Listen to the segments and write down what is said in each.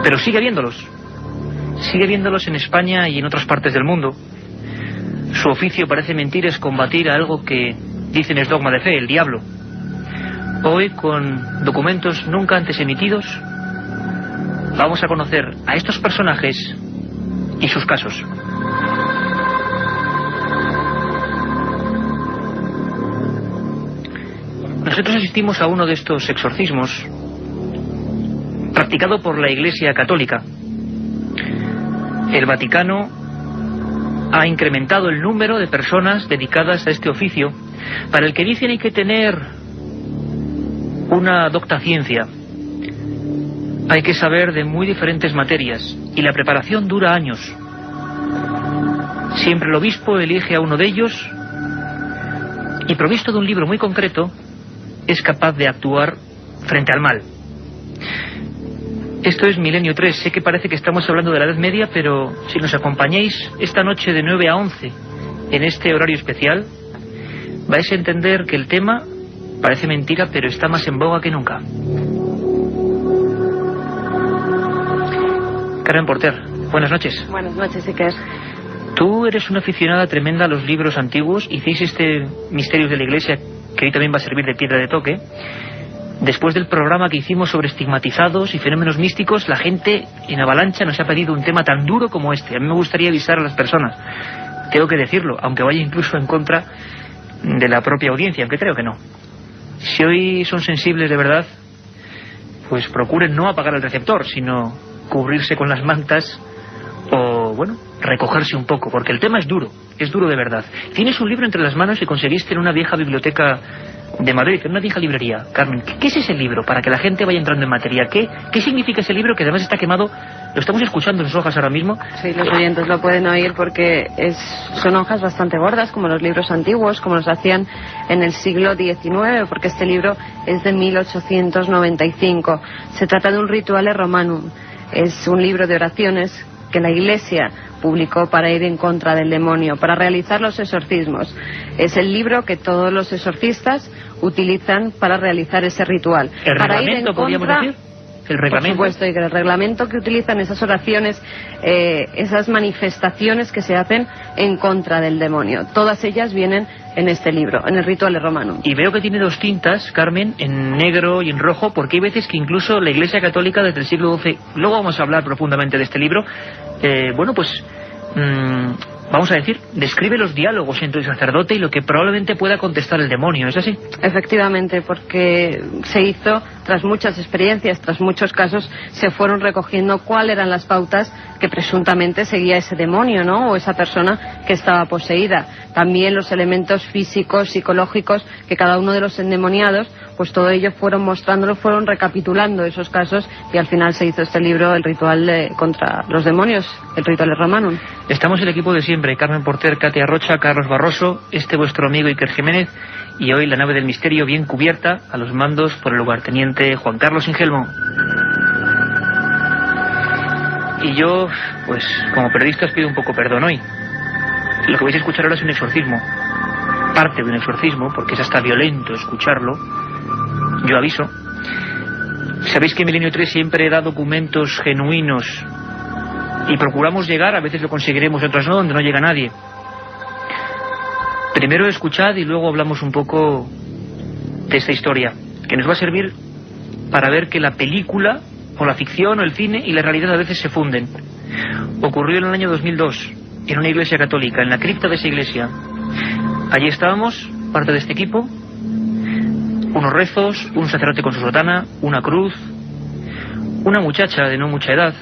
Pero sigue habiéndolos. Sigue habiéndolos en España y en otras partes del mundo. Su oficio, parece mentira, es combatir a algo que dicen es dogma de fe, el diablo. Hoy, con documentos nunca antes emitidos, vamos a conocer a estos personajes y sus casos. Nosotros asistimos a uno de estos exorcismos practicado por la Iglesia Católica. El Vaticano ha incrementado el número de personas dedicadas a este oficio, para el que dicen hay que tener una docta ciencia. Hay que saber de muy diferentes materias y la preparación dura años. Siempre el obispo elige a uno de ellos y, provisto de un libro muy concreto, es capaz de actuar frente al mal. Esto es Milenio 3. Sé que parece que estamos hablando de la Edad Media, pero si nos acompañáis esta noche de 9 a 11 en este horario especial, vais a entender que el tema parece mentira, pero está más en boga que nunca. Carmen Porter, buenas noches. Buenas noches, Iker. Tú eres una aficionada tremenda a los libros antiguos. Hicéis este Misterios de la Iglesia, que hoy también va a servir de piedra de toque. Después del programa que hicimos sobre estigmatizados y fenómenos místicos, la gente en avalancha nos ha pedido un tema tan duro como este. A mí me gustaría avisar a las personas. Tengo que decirlo, aunque vaya incluso en contra de la propia audiencia, aunque creo que no. Si hoy son sensibles de verdad, pues procuren no apagar el receptor, sino cubrirse con las mantas o, bueno, recogerse un poco, porque el tema es duro de verdad. Tienes un libro entre las manos que conseguiste en una vieja biblioteca de Madrid, en una vieja librería. Carmen, ¿qué es ese libro? Para que la gente vaya entrando en materia. ¿Qué significa ese libro que además está quemado? Lo estamos escuchando en sus hojas ahora mismo. Sí, los oyentes lo pueden oír porque son hojas bastante gordas, como los libros antiguos, como los hacían en el siglo XIX, porque este libro es de 1895. Se trata de un Rituale Romanum. Es un libro de oraciones que la Iglesia publicó para ir en contra del demonio, para realizar los exorcismos. Es el libro que todos los exorcistas utilizan para realizar ese ritual. ¿El para reglamento, ir en podríamos contra, decir? ¿El reglamento? Por supuesto, y que el reglamento que utilizan esas oraciones, esas manifestaciones que se hacen en contra del demonio. Todas ellas vienen en este libro, en el Rituale Romanum. Y veo que tiene dos tintas, Carmen, en negro y en rojo, porque hay veces que incluso la Iglesia Católica desde el siglo XII, luego vamos a hablar profundamente de este libro, vamos a decir, describe los diálogos entre el sacerdote y lo que probablemente pueda contestar el demonio, ¿es así? Efectivamente, porque se hizo, tras muchas experiencias, tras muchos casos, se fueron recogiendo cuáles eran las pautas que presuntamente seguía ese demonio, ¿no? O esa persona que estaba poseída. También los elementos físicos, psicológicos, que cada uno de los endemoniados, pues todo ello fueron mostrándolo, fueron recapitulando esos casos, y al final se hizo este libro, el ritual contra los demonios, el Rituale Romanum. Estamos el equipo de siempre, Carmen Porter, Katia Rocha, Carlos Barroso, vuestro amigo Iker Jiménez, y hoy la nave del misterio bien cubierta, a los mandos por el lugarteniente Juan Carlos Ingelmo. Y yo, pues como periodista os pido un poco perdón hoy. Lo que vais a escuchar ahora es un exorcismo, parte de un exorcismo, porque es hasta violento escucharlo. Yo aviso. Sabéis que Milenio 3 siempre da documentos genuinos y procuramos llegar, a veces lo conseguiremos, otras no, donde no llega nadie. Primero escuchad y luego hablamos un poco de esta historia, que nos va a servir para ver que la película, o la ficción, o el cine y la realidad a veces se funden. Ocurrió en el año 2002, en una iglesia católica, en la cripta de esa iglesia. Allí estábamos, parte de este equipo, unos rezos, un sacerdote con su sotana, una cruz, una muchacha de no mucha edad,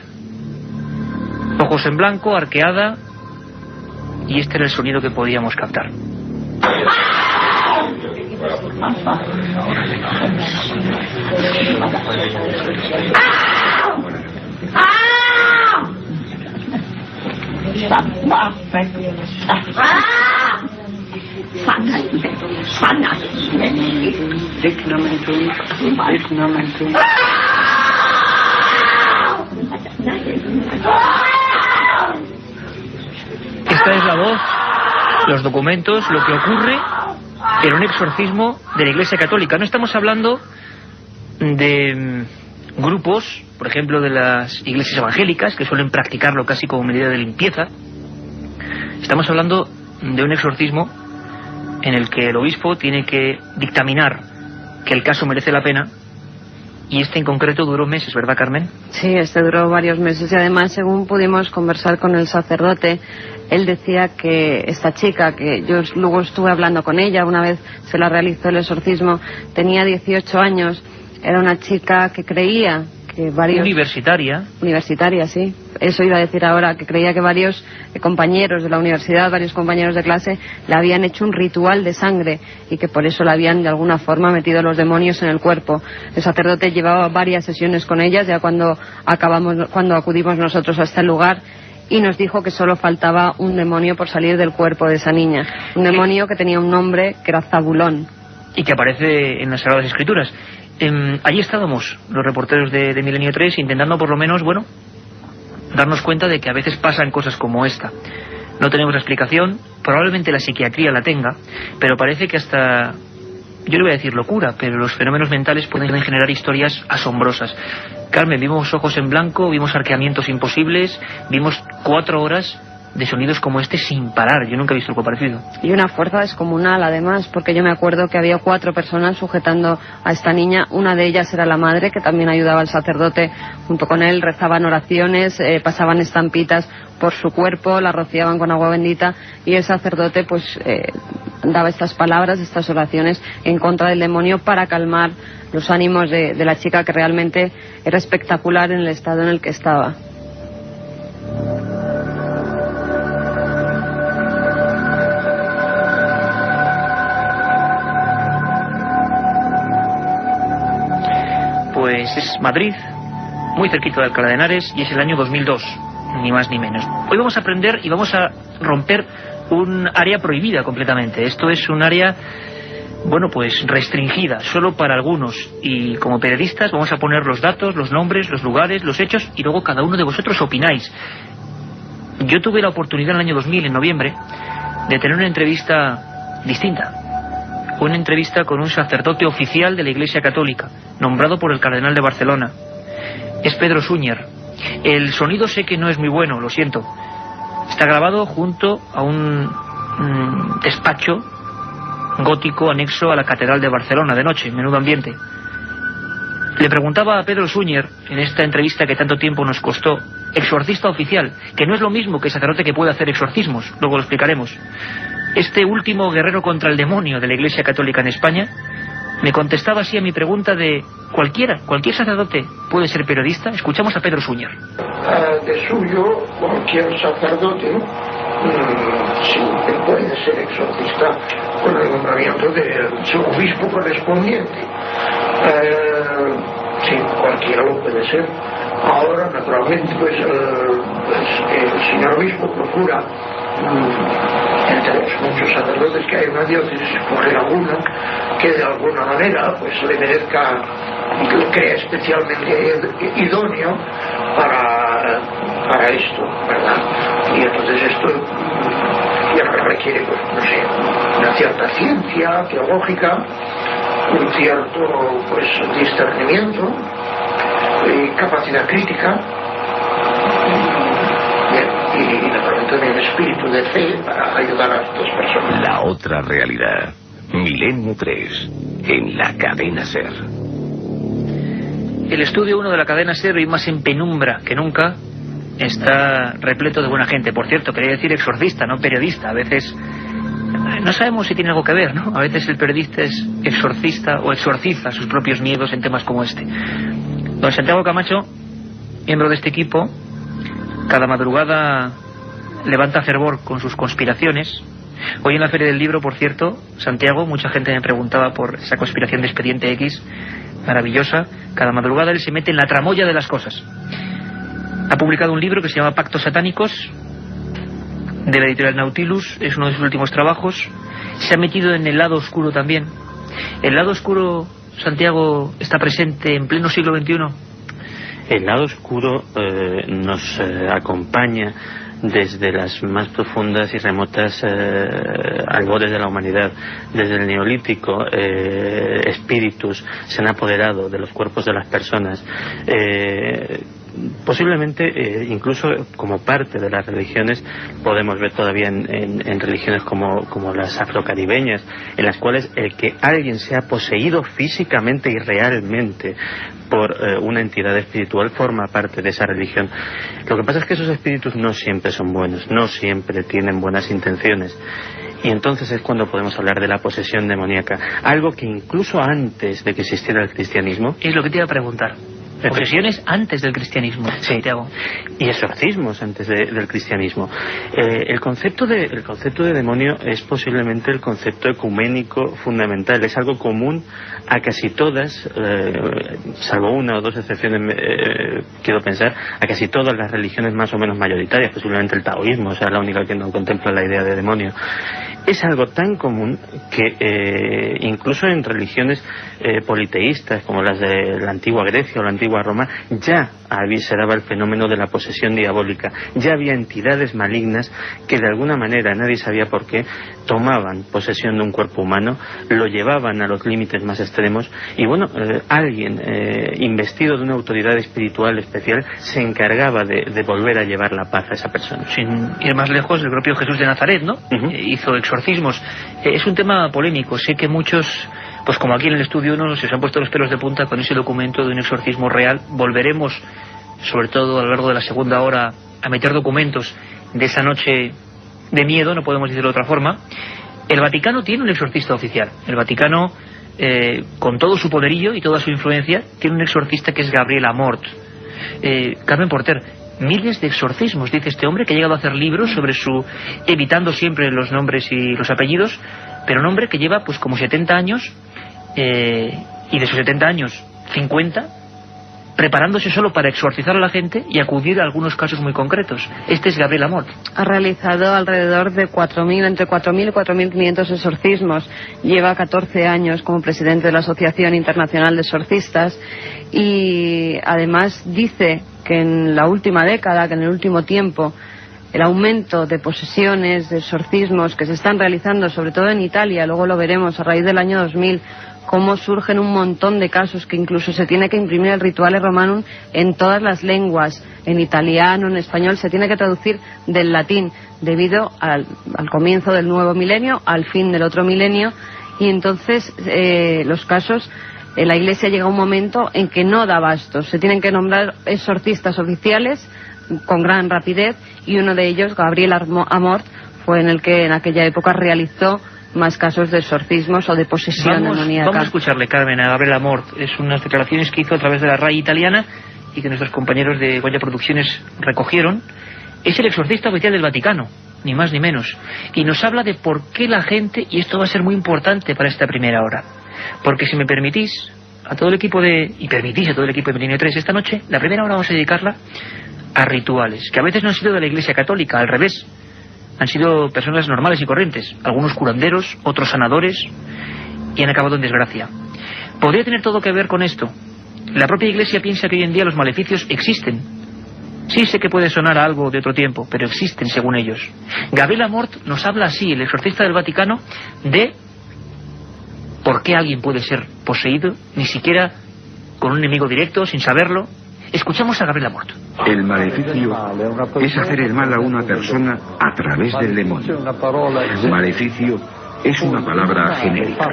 ojos en blanco, arqueada, y este era el sonido que podíamos captar. Esta es la voz, los documentos, lo que ocurre en un exorcismo de la Iglesia Católica. No estamos hablando de grupos, por ejemplo, de las iglesias evangélicas, que suelen practicarlo casi como medida de limpieza. Estamos hablando de un exorcismo en el que el obispo tiene que dictaminar que el caso merece la pena, y este en concreto duró meses, ¿verdad, Carmen? Sí, este duró varios meses, y además, según pudimos conversar con el sacerdote, él decía que esta chica, que yo luego estuve hablando con ella, una vez se la realizó el exorcismo, tenía 18 años, era una chica que creía que varios... Universitaria, sí. Eso iba a decir ahora, que creía que varios compañeros de la universidad, varios compañeros de clase, le habían hecho un ritual de sangre y que por eso le habían de alguna forma metido los demonios en el cuerpo. El sacerdote llevaba varias sesiones con ellas, ya cuando acudimos nosotros a este lugar, y nos dijo que solo faltaba un demonio por salir del cuerpo de esa niña. Un demonio que tenía un nombre que era Zabulón. Y que aparece en las Sagradas Escrituras. Allí estábamos los reporteros de Milenio 3 intentando por lo menos, bueno, darnos cuenta de que a veces pasan cosas como esta. No tenemos la explicación, probablemente la psiquiatría la tenga, pero parece que hasta, yo le voy a decir locura, pero los fenómenos mentales pueden generar historias asombrosas. Carmen, vimos ojos en blanco, vimos arqueamientos imposibles, vimos 4 horas de sonidos como este sin parar. Yo nunca he visto algo parecido. Y una fuerza descomunal, además, porque yo me acuerdo que había 4 personas sujetando a esta niña. Una de ellas era la madre, que también ayudaba al sacerdote junto con él, rezaban oraciones, pasaban estampitas por su cuerpo, la rociaban con agua bendita, y el sacerdote pues daba estas palabras, estas oraciones en contra del demonio para calmar los ánimos de la chica, que realmente era espectacular en el estado en el que estaba. Pues es Madrid, muy cerquita de Alcalá de Henares, y es el año 2002, ni más ni menos. Hoy vamos a aprender y vamos a romper un área prohibida completamente. Esto es un área, bueno, pues restringida, solo para algunos. Y como periodistas vamos a poner los datos, los nombres, los lugares, los hechos, y luego cada uno de vosotros opináis. Yo tuve la oportunidad en el año 2000, en noviembre, de tener una entrevista distinta. Una entrevista con un sacerdote oficial de la Iglesia Católica, nombrado por el Cardenal de Barcelona. Es Pedro Súñer. El sonido sé que no es muy bueno, lo siento. Está grabado junto a un despacho gótico anexo a la Catedral de Barcelona, de noche, menudo ambiente. Le preguntaba a Pedro Súñer, en esta entrevista que tanto tiempo nos costó, exorcista oficial, que no es lo mismo que sacerdote que puede hacer exorcismos, luego lo explicaremos. Este último guerrero contra el demonio de la Iglesia Católica en España me contestaba así a mi pregunta de cualquier sacerdote puede ser periodista. Escuchamos a Pedro Súñer. De suyo, cualquier sacerdote sí, puede ser exorcista con el nombramiento de su obispo correspondiente. Sí, cualquiera lo puede ser. Ahora, naturalmente, pues el señor obispo procura, entre los muchos sacerdotes que hay en una diócesis, escoger alguno que de alguna manera pues le merezca, que lo crea especialmente idóneo para esto, ¿verdad? Y entonces esto ya requiere, pues, no sé, una cierta ciencia teológica, un cierto, pues, discernimiento y capacidad crítica, y naturalmente un espíritu de fe para ayudar a estas personas. La otra realidad. Milenio 3, en la cadena SER. El estudio 1 de la cadena SER, y más en penumbra que nunca, está repleto de buena gente. Por cierto, quería decir exorcista, no periodista. A veces no sabemos si tiene algo que ver, ¿no? A veces el periodista es exorcista o exorciza sus propios miedos en temas como este. Don Santiago Camacho, miembro de este equipo, cada madrugada levanta fervor con sus conspiraciones. Hoy en la Feria del Libro, por cierto, Santiago, mucha gente me preguntaba por esa conspiración de Expediente X, maravillosa. Cada madrugada él se mete en la tramoya de las cosas. Ha publicado un libro que se llama Pactos Satánicos, de la editorial Nautilus, es uno de sus últimos trabajos. Se ha metido en el lado oscuro también. El lado oscuro, Santiago, está presente en pleno siglo XXI. El lado oscuro nos acompaña desde las más profundas y remotas albores de la humanidad. Desde el Neolítico, espíritus se han apoderado de los cuerpos de las personas. Posiblemente incluso como parte de las religiones podemos ver todavía en religiones como las afrocaribeñas, en las cuales el que alguien sea poseído físicamente y realmente por una entidad espiritual forma parte de esa religión. Lo que pasa es que esos espíritus no siempre son buenos, no siempre tienen buenas intenciones. Y entonces es cuando podemos hablar de la posesión demoníaca, algo que incluso antes de que existiera el cristianismo... Es lo que te iba a preguntar. Posesiones antes del cristianismo, sí, Santiago. Y exorcismos antes del cristianismo. El concepto de demonio es posiblemente el concepto ecuménico fundamental. Es algo común a casi todas, salvo una o dos excepciones, quiero pensar, a casi todas las religiones más o menos mayoritarias, posiblemente el taoísmo, o sea, la única que no contempla la idea de demonio. Es algo tan común que incluso en religiones politeístas como las de la antigua Grecia o la antigua Roma ya se daba el fenómeno de la posesión diabólica. Ya había entidades malignas que de alguna manera, nadie sabía por qué, tomaban posesión de un cuerpo humano, lo llevaban a los límites más extremos y bueno, alguien investido de una autoridad espiritual especial se encargaba de volver a llevar la paz a esa persona. Sin ir más lejos, el propio Jesús de Nazaret, ¿no? Hizo exorcismos. Es un tema polémico. Sé que muchos, pues como aquí en el estudio, no se han puesto los pelos de punta con ese documento de un exorcismo real. Volveremos, sobre todo a lo largo de la segunda hora, a meter documentos de esa noche de miedo, no podemos decirlo de otra forma. El Vaticano tiene un exorcista oficial. El Vaticano, con todo su poderío y toda su influencia, tiene un exorcista que es Gabriel Amort. Carmen Porter, miles de exorcismos, dice este hombre, que ha llegado a hacer libros sobre evitando siempre los nombres y los apellidos, pero un hombre que lleva pues como 70 años, y de esos 70 años, 50, preparándose solo para exorcizar a la gente y acudir a algunos casos muy concretos. Este es Gabriel Amort. Ha realizado alrededor de 4.000, entre 4.000 y 4.500 exorcismos. Lleva 14 años como presidente de la Asociación Internacional de Exorcistas y además dice que en la última década, que en el último tiempo, el aumento de posesiones, de exorcismos que se están realizando, sobre todo en Italia, luego lo veremos a raíz del año 2000, cómo surgen un montón de casos que incluso se tiene que imprimir el Rituale Romanum en todas las lenguas, en italiano, en español, se tiene que traducir del latín debido al comienzo del nuevo milenio, al fin del otro milenio, y entonces los casos, la Iglesia llega a un momento en que no da abasto, se tienen que nombrar exorcistas oficiales con gran rapidez, y uno de ellos, Gabriel Amort, fue en el que en aquella época realizó más casos de exorcismos o de posesión demoníaca. Vamos a escucharle, Carmen, a Gabriel Amort. Es unas declaraciones que hizo a través de la RAI italiana y que nuestros compañeros de Goya Producciones recogieron. Es el exorcista oficial del Vaticano, ni más ni menos. Y nos habla de por qué la gente, y esto va a ser muy importante para esta primera hora, porque si me permitís, a todo el equipo de Milenio 3 esta noche, la primera hora vamos a dedicarla a rituales, que a veces no han sido de la Iglesia Católica, al revés. Han sido personas normales y corrientes, algunos curanderos, otros sanadores, y han acabado en desgracia. ¿Podría tener todo que ver con esto? La propia Iglesia piensa que hoy en día los maleficios existen. Sí, sé que puede sonar a algo de otro tiempo, pero existen según ellos. Gabriel Amort nos habla así, el exorcista del Vaticano, de por qué alguien puede ser poseído, ni siquiera con un enemigo directo, sin saberlo. Escuchamos a Gabriel Amort. El maleficio es hacer el mal a una persona a través del demonio. Maleficio es una palabra genérica.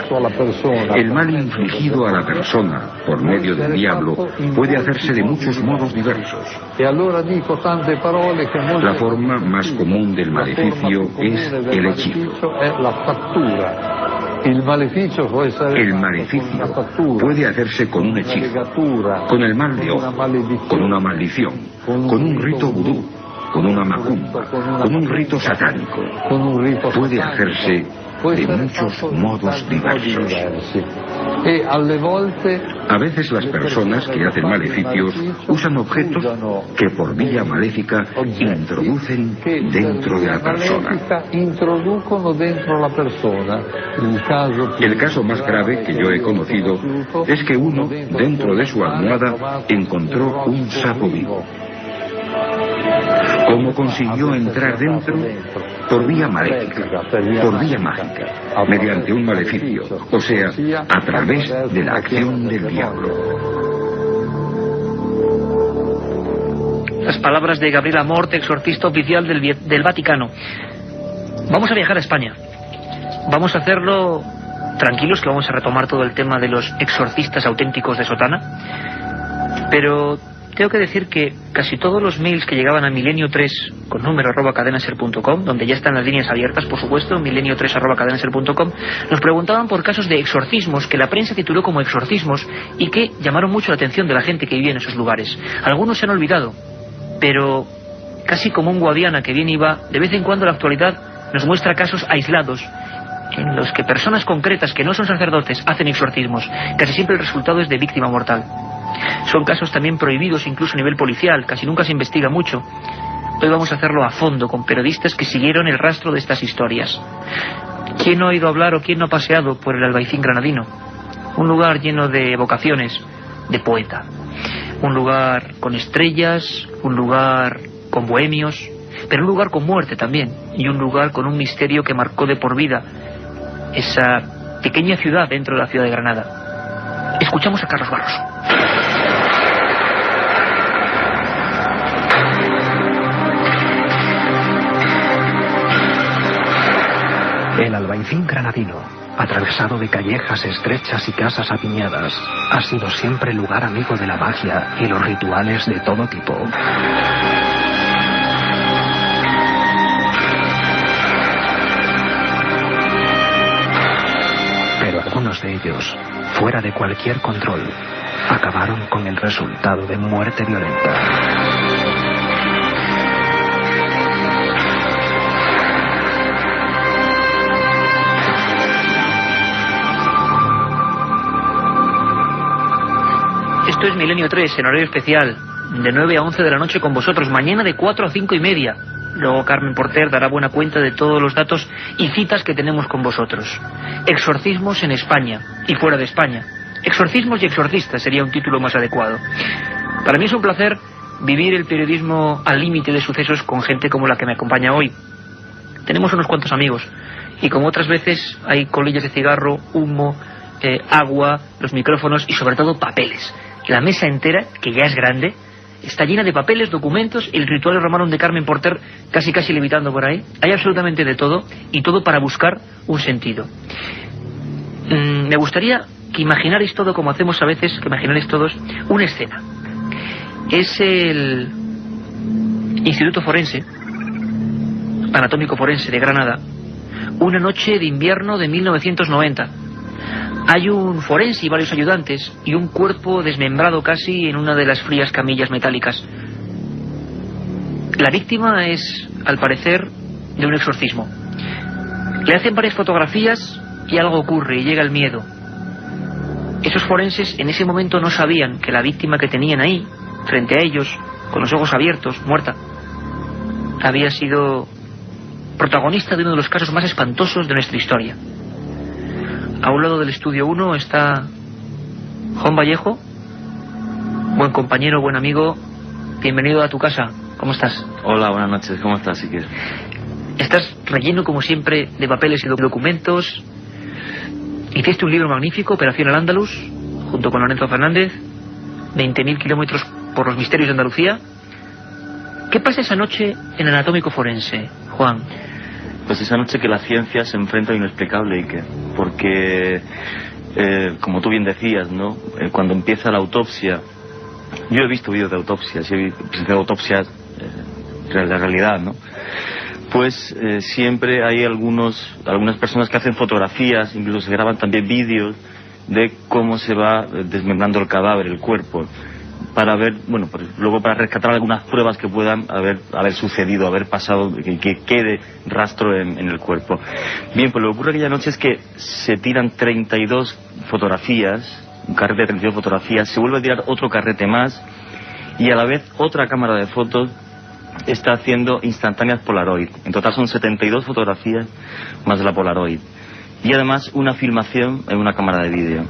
El mal infligido a la persona por medio del diablo puede hacerse de muchos modos diversos. La forma más común del maleficio es el hechizo. El maleficio puede hacerse con un hechizo, con el mal de ojo, con una maldición, con un rito vudú, con una macumba, con un rito satánico. Puede hacerse de muchos modos diversos. A veces las personas que hacen maleficios usan objetos que por vía maléfica introducen dentro de la persona. El caso más grave que yo he conocido es que uno, dentro de su almohada, encontró un sapo vivo. ¿Cómo consiguió entrar dentro? Por vía maléfica, por vía mágica, mediante un maleficio, o sea, a través de la acción del diablo. Las palabras de Gabriel Amort, exorcista oficial del Vaticano. Vamos a viajar a España. Vamos a hacerlo tranquilos, que vamos a retomar todo el tema de los exorcistas auténticos de Sotana. Pero tengo que decir que casi todos los mails que llegaban a milenio3 con número @cadenaser.com, donde ya están las líneas abiertas, por supuesto, milenio3 @cadenaser.com, nos preguntaban por casos de exorcismos que la prensa tituló como exorcismos y que llamaron mucho la atención de la gente que vivía en esos lugares. Algunos se han olvidado, pero casi como un Guadiana que viene y va, de vez en cuando la actualidad nos muestra casos aislados en los que personas concretas que no son sacerdotes hacen exorcismos. Casi siempre el resultado es de víctima mortal. Son casos también prohibidos incluso a nivel policial, casi nunca se investiga mucho. Hoy vamos a hacerlo a fondo con periodistas que siguieron el rastro de estas historias. ¿Quién no ha oído hablar o quién no ha paseado por el Albaicín granadino? Un lugar lleno de vocaciones de poeta. Un lugar con estrellas, un lugar con bohemios, pero un lugar con muerte también, y un lugar con un misterio que marcó de por vida esa pequeña ciudad dentro de la ciudad de Granada. Escuchamos a Carlos Barros. El Albaicín granadino, atravesado de callejas estrechas y casas apiñadas, ha sido siempre lugar amigo de la magia y los rituales de todo tipo. Pero algunos de ellos, fuera de cualquier control, acabaron con el resultado de muerte violenta. Esto es Milenio 3 en horario especial, de 9 a 11 de la noche con vosotros, mañana de 4 a 5 y media. Luego Carmen Porter dará buena cuenta de todos los datos y citas que tenemos con vosotros. Exorcismos en España y fuera de España. Exorcismos y exorcistas sería un título más adecuado. Para mí es un placer vivir el periodismo al límite de sucesos con gente como la que me acompaña hoy. Tenemos unos cuantos amigos y como otras veces hay colillas de cigarro, humo, agua, los micrófonos y sobre todo papeles. La mesa entera, que ya es grande, está llena de papeles, documentos, el ritual romano de Carmen Porter casi levitando por ahí. Hay absolutamente de todo y todo para buscar un sentido. Me gustaría que imaginarais todo como hacemos a veces, que imaginarais todos una escena. Es el Instituto Forense, Anatómico Forense de Granada, una noche de invierno de 1990. Hay un forense y varios ayudantes y un cuerpo desmembrado casi en una de las frías camillas metálicas. La víctima es, al parecer, de un exorcismo. Le hacen varias fotografías y algo ocurre y llega el miedo. Esos forenses en ese momento no sabían que la víctima que tenían ahí, frente a ellos, con los ojos abiertos, muerta, había sido protagonista de uno de los casos más espantosos de nuestra historia. A un lado del estudio 1 está Juan Vallejo, buen compañero, buen amigo. Bienvenido a tu casa. ¿Cómo estás? Hola, buenas noches. ¿Cómo estás, Siquer? Estás relleno, como siempre, de papeles y documentos. Hiciste un libro magnífico, Operación Al-Ándalus, junto con Lorenzo Fernández. 20.000 kilómetros por los misterios de Andalucía. ¿Qué pasa esa noche en Anatómico Forense, Juan? Pues esa noche que la ciencia se enfrenta a lo inexplicable, Iker, porque, como tú bien decías, ¿no? Cuando empieza la autopsia, yo he visto vídeos de autopsias, he visto autopsias de la realidad, ¿no? Pues siempre hay algunas personas que hacen fotografías, incluso se graban también vídeos de cómo se va desmembrando el cadáver, el cuerpo, para ver, bueno, pues luego para rescatar algunas pruebas que puedan haber sucedido, haber pasado, que quede rastro en el cuerpo. Bien, pues lo que ocurre aquella noche es que se tiran 32 fotografías, un carrete de 32 fotografías, se vuelve a tirar otro carrete más y a la vez otra cámara de fotos está haciendo instantáneas Polaroid. En total son 72 fotografías más la Polaroid y además una filmación en una cámara de vídeo.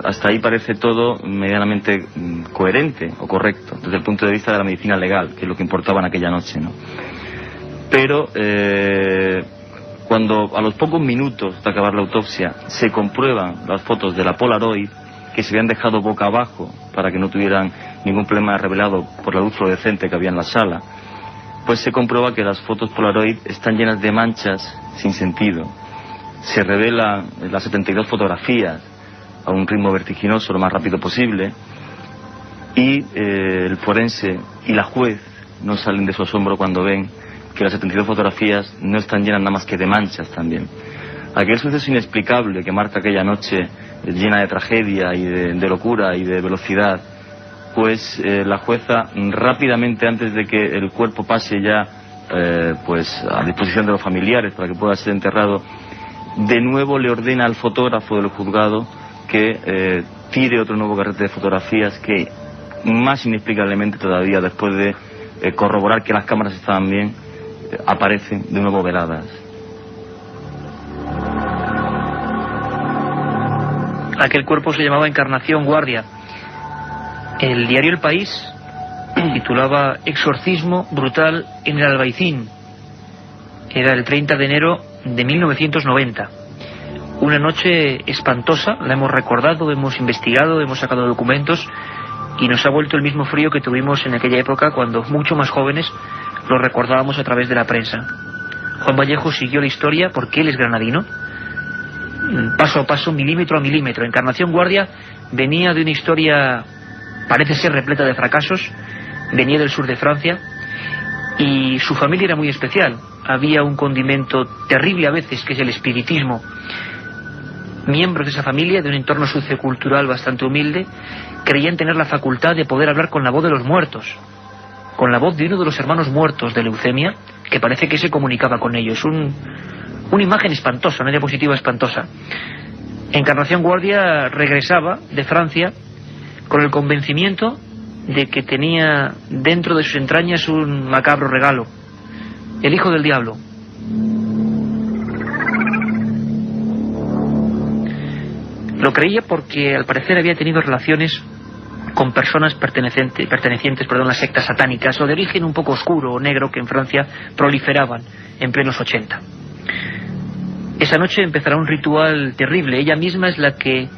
Hasta ahí parece todo medianamente coherente o correcto desde el punto de vista de la medicina legal, que es lo que importaba en aquella noche, ¿no? Pero cuando a los pocos minutos de acabar la autopsia se comprueban las fotos de la Polaroid, que se habían dejado boca abajo para que no tuvieran ningún problema revelado por la luz fluorescente que había en la sala, pues se comprueba que las fotos Polaroid están llenas de manchas sin sentido. Se revelan las 72 fotografías a un ritmo vertiginoso lo más rápido posible, y el forense y la juez no salen de su asombro cuando ven que las 72 fotografías no están llenas nada más que de manchas también. Aquel suceso inexplicable que marca aquella noche llena de tragedia y de locura y de velocidad, pues la jueza rápidamente, antes de que el cuerpo pase ya pues a disposición de los familiares para que pueda ser enterrado, de nuevo le ordena al fotógrafo del juzgado que tire otro nuevo carrete de fotografías, que más inexplicablemente todavía, después de corroborar que las cámaras estaban bien, aparecen de nuevo veladas. Aquel cuerpo se llamaba Encarnación Guardia. El diario El País titulaba Exorcismo brutal en el Albaicín. Era el 30 de enero de 1990. Una noche espantosa, la hemos recordado, hemos investigado, hemos sacado documentos, y nos ha vuelto el mismo frío que tuvimos en aquella época cuando, mucho más jóvenes, lo recordábamos a través de la prensa. Juan Vallejo siguió la historia porque él es granadino, paso a paso, milímetro a milímetro. Encarnación Guardia venía de una historia, parece ser repleta de fracasos, venía del sur de Francia, y su familia era muy especial. Había un condimento terrible a veces, que es el espiritismo. Miembros de esa familia, de un entorno sociocultural bastante humilde, creían tener la facultad de poder hablar con la voz de los muertos, con la voz de uno de los hermanos muertos de leucemia, que parece que se comunicaba con ellos. Una imagen espantosa, una diapositiva espantosa. Encarnación Guardia regresaba de Francia con el convencimiento de que tenía dentro de sus entrañas un macabro regalo, el hijo del diablo. Lo creía porque al parecer había tenido relaciones con personas pertenecientes a las sectas satánicas, o de origen un poco oscuro o negro, que en Francia proliferaban en plenos 80. Esa noche empezará un ritual terrible. Ella misma es la que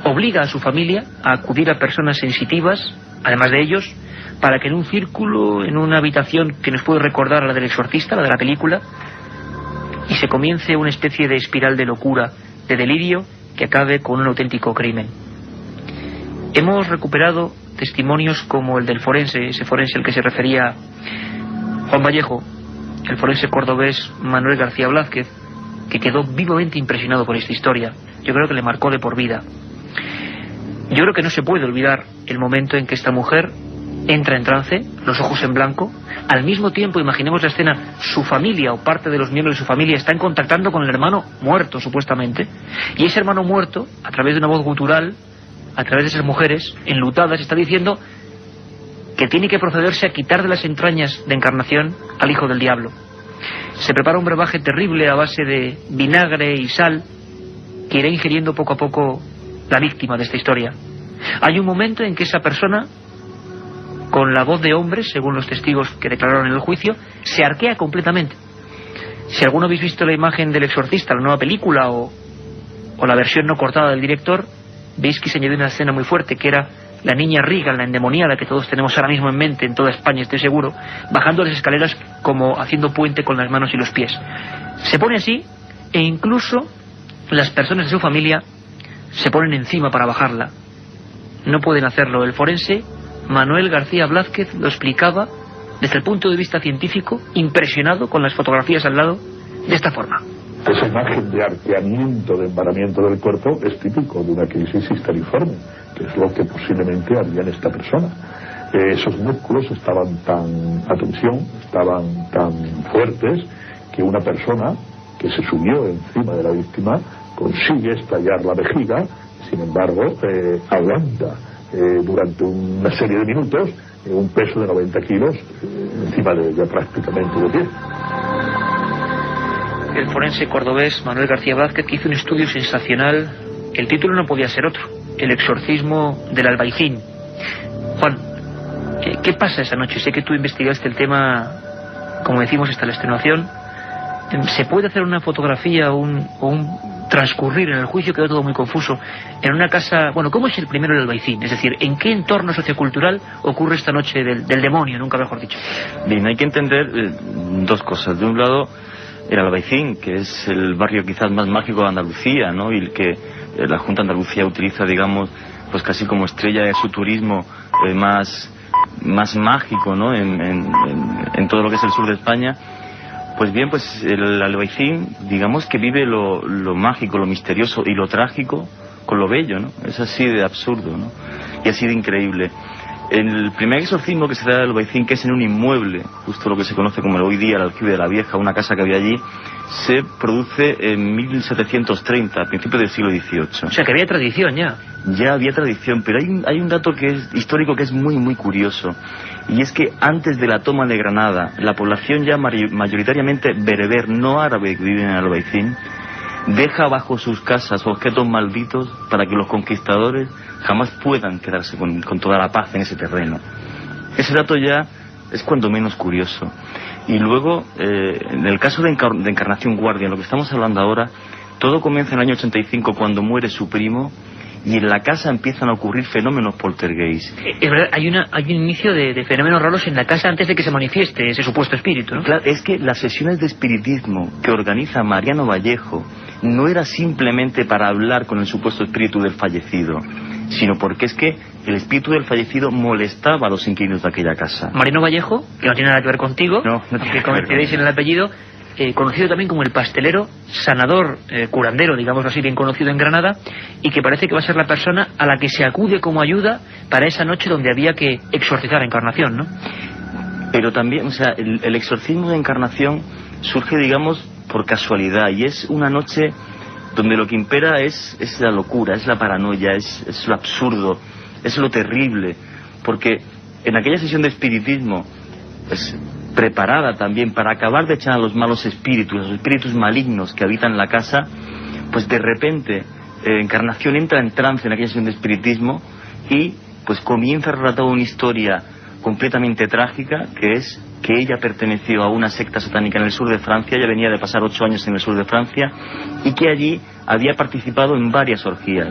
obliga a su familia a acudir a personas sensitivas, además de ellos, para que en un círculo, en una habitación que nos puede recordar a la del exorcista, la de la película, y se comience una especie de espiral de locura, de delirio, que acabe con un auténtico crimen. Hemos recuperado testimonios como el del forense, ese forense al que se refería Juan Vallejo, el forense cordobés Manuel García Blázquez, que quedó vivamente impresionado por esta historia. Yo creo que le marcó de por vida. Yo creo que no se puede olvidar el momento en que esta mujer entra en trance, los ojos en blanco. Al mismo tiempo, imaginemos la escena, su familia o parte de los miembros de su familia están contactando con el hermano muerto, supuestamente, y ese hermano muerto, a través de una voz gutural, a través de esas mujeres enlutadas, está diciendo que tiene que procederse a quitar de las entrañas de Encarnación al hijo del diablo. Se prepara un brebaje terrible a base de vinagre y sal que irá ingiriendo poco a poco la víctima de esta historia. Hay un momento en que esa persona, con la voz de hombre, según los testigos que declararon en el juicio, se arquea completamente. Si alguno habéis visto la imagen del exorcista, la nueva película, o la versión no cortada del director, veis que se añadió una escena muy fuerte, que era la niña Regan, la endemoniada que todos tenemos ahora mismo en mente en toda España, estoy seguro, bajando las escaleras como haciendo puente con las manos y los pies. Se pone así, e incluso las personas de su familia se ponen encima para bajarla. No pueden hacerlo. El forense Manuel García Blázquez lo explicaba desde el punto de vista científico, impresionado con las fotografías al lado, de esta forma. Esa imagen de arqueamiento, de embaramiento del cuerpo, es típico de una crisis histeriforme, que es lo que posiblemente había en esta persona. Esos músculos estaban tan a tensión, estaban tan fuertes, que una persona que se subió encima de la víctima consigue estallar la vejiga, sin embargo, aguanta durante una serie de minutos un peso de 90 kilos encima de ella, prácticamente de pie. El forense cordobés Manuel García Blázquez, que hizo un estudio sensacional el título no podía ser otro: El exorcismo del Albaicín. Juan, ¿qué pasa esa noche? Sé que tú investigaste el tema, como decimos, hasta la extenuación. ¿Se puede hacer una fotografía o un transcurrir en el juicio? Quedó todo muy confuso. En una casa... Bueno, ¿cómo es el primero el Albaicín? Es decir, ¿en qué entorno sociocultural ocurre esta noche del demonio, nunca mejor dicho? Bien, hay que entender dos cosas. De un lado, el Albaicín, que es el barrio quizás más mágico de Andalucía, ¿no? Y el que la Junta de Andalucía utiliza, digamos, pues casi como estrella de su turismo más mágico, ¿no? En todo lo que es el sur de España. Pues bien, pues el Albaicín, digamos que vive lo mágico, lo misterioso y lo trágico con lo bello, ¿no? Es así de absurdo, ¿no? Y así de increíble. El primer exorcismo que se da del Albaicín, que es en un inmueble, justo lo que se conoce como hoy día el Aljibe de la Vieja, una casa que había allí, se produce en 1730, a principios del siglo XVIII. O sea, que había tradición ya. Ya había tradición, pero hay un dato que es histórico que es muy, muy curioso. Y es que antes de la toma de Granada, la población ya mayoritariamente bereber, no árabe, que vive en el Albaicín, deja bajo sus casas objetos malditos para que los conquistadores jamás puedan quedarse con toda la paz en ese terreno. Ese dato ya es cuando menos curioso. Y luego, en el caso de Encarnación Guardia, en lo que estamos hablando ahora, todo comienza en el año 85 cuando muere su primo, y en la casa empiezan a ocurrir fenómenos poltergeist. Es verdad, hay un inicio de fenómenos raros en la casa antes de que se manifieste ese supuesto espíritu, ¿no? Claro, es que las sesiones de espiritismo que organiza Mariano Vallejo no era simplemente para hablar con el supuesto espíritu del fallecido, sino porque es que el espíritu del fallecido molestaba a los inquilinos de aquella casa. Mariano Vallejo, que no tiene nada que ver contigo, no tiene que coincidiréis en el apellido, conocido también como el pastelero, sanador, curandero, digamos así, bien conocido en Granada, y que parece que va a ser la persona a la que se acude como ayuda para esa noche donde había que exorcizar a Encarnación, ¿no? Pero también, o sea, el exorcismo de Encarnación surge, digamos, por casualidad, y es una noche donde lo que impera es la locura, es la paranoia, es lo absurdo, es lo terrible, porque en aquella sesión de espiritismo, pues, preparada también para acabar de echar a los malos espíritus, a los espíritus malignos que habitan la casa, pues de repente Encarnación entra en trance en aquella sesión de espiritismo y pues comienza a relatar una historia completamente trágica, que es que ella perteneció a una secta satánica en el sur de Francia, ella venía de pasar 8 años en el sur de Francia, y que allí había participado en varias orgías,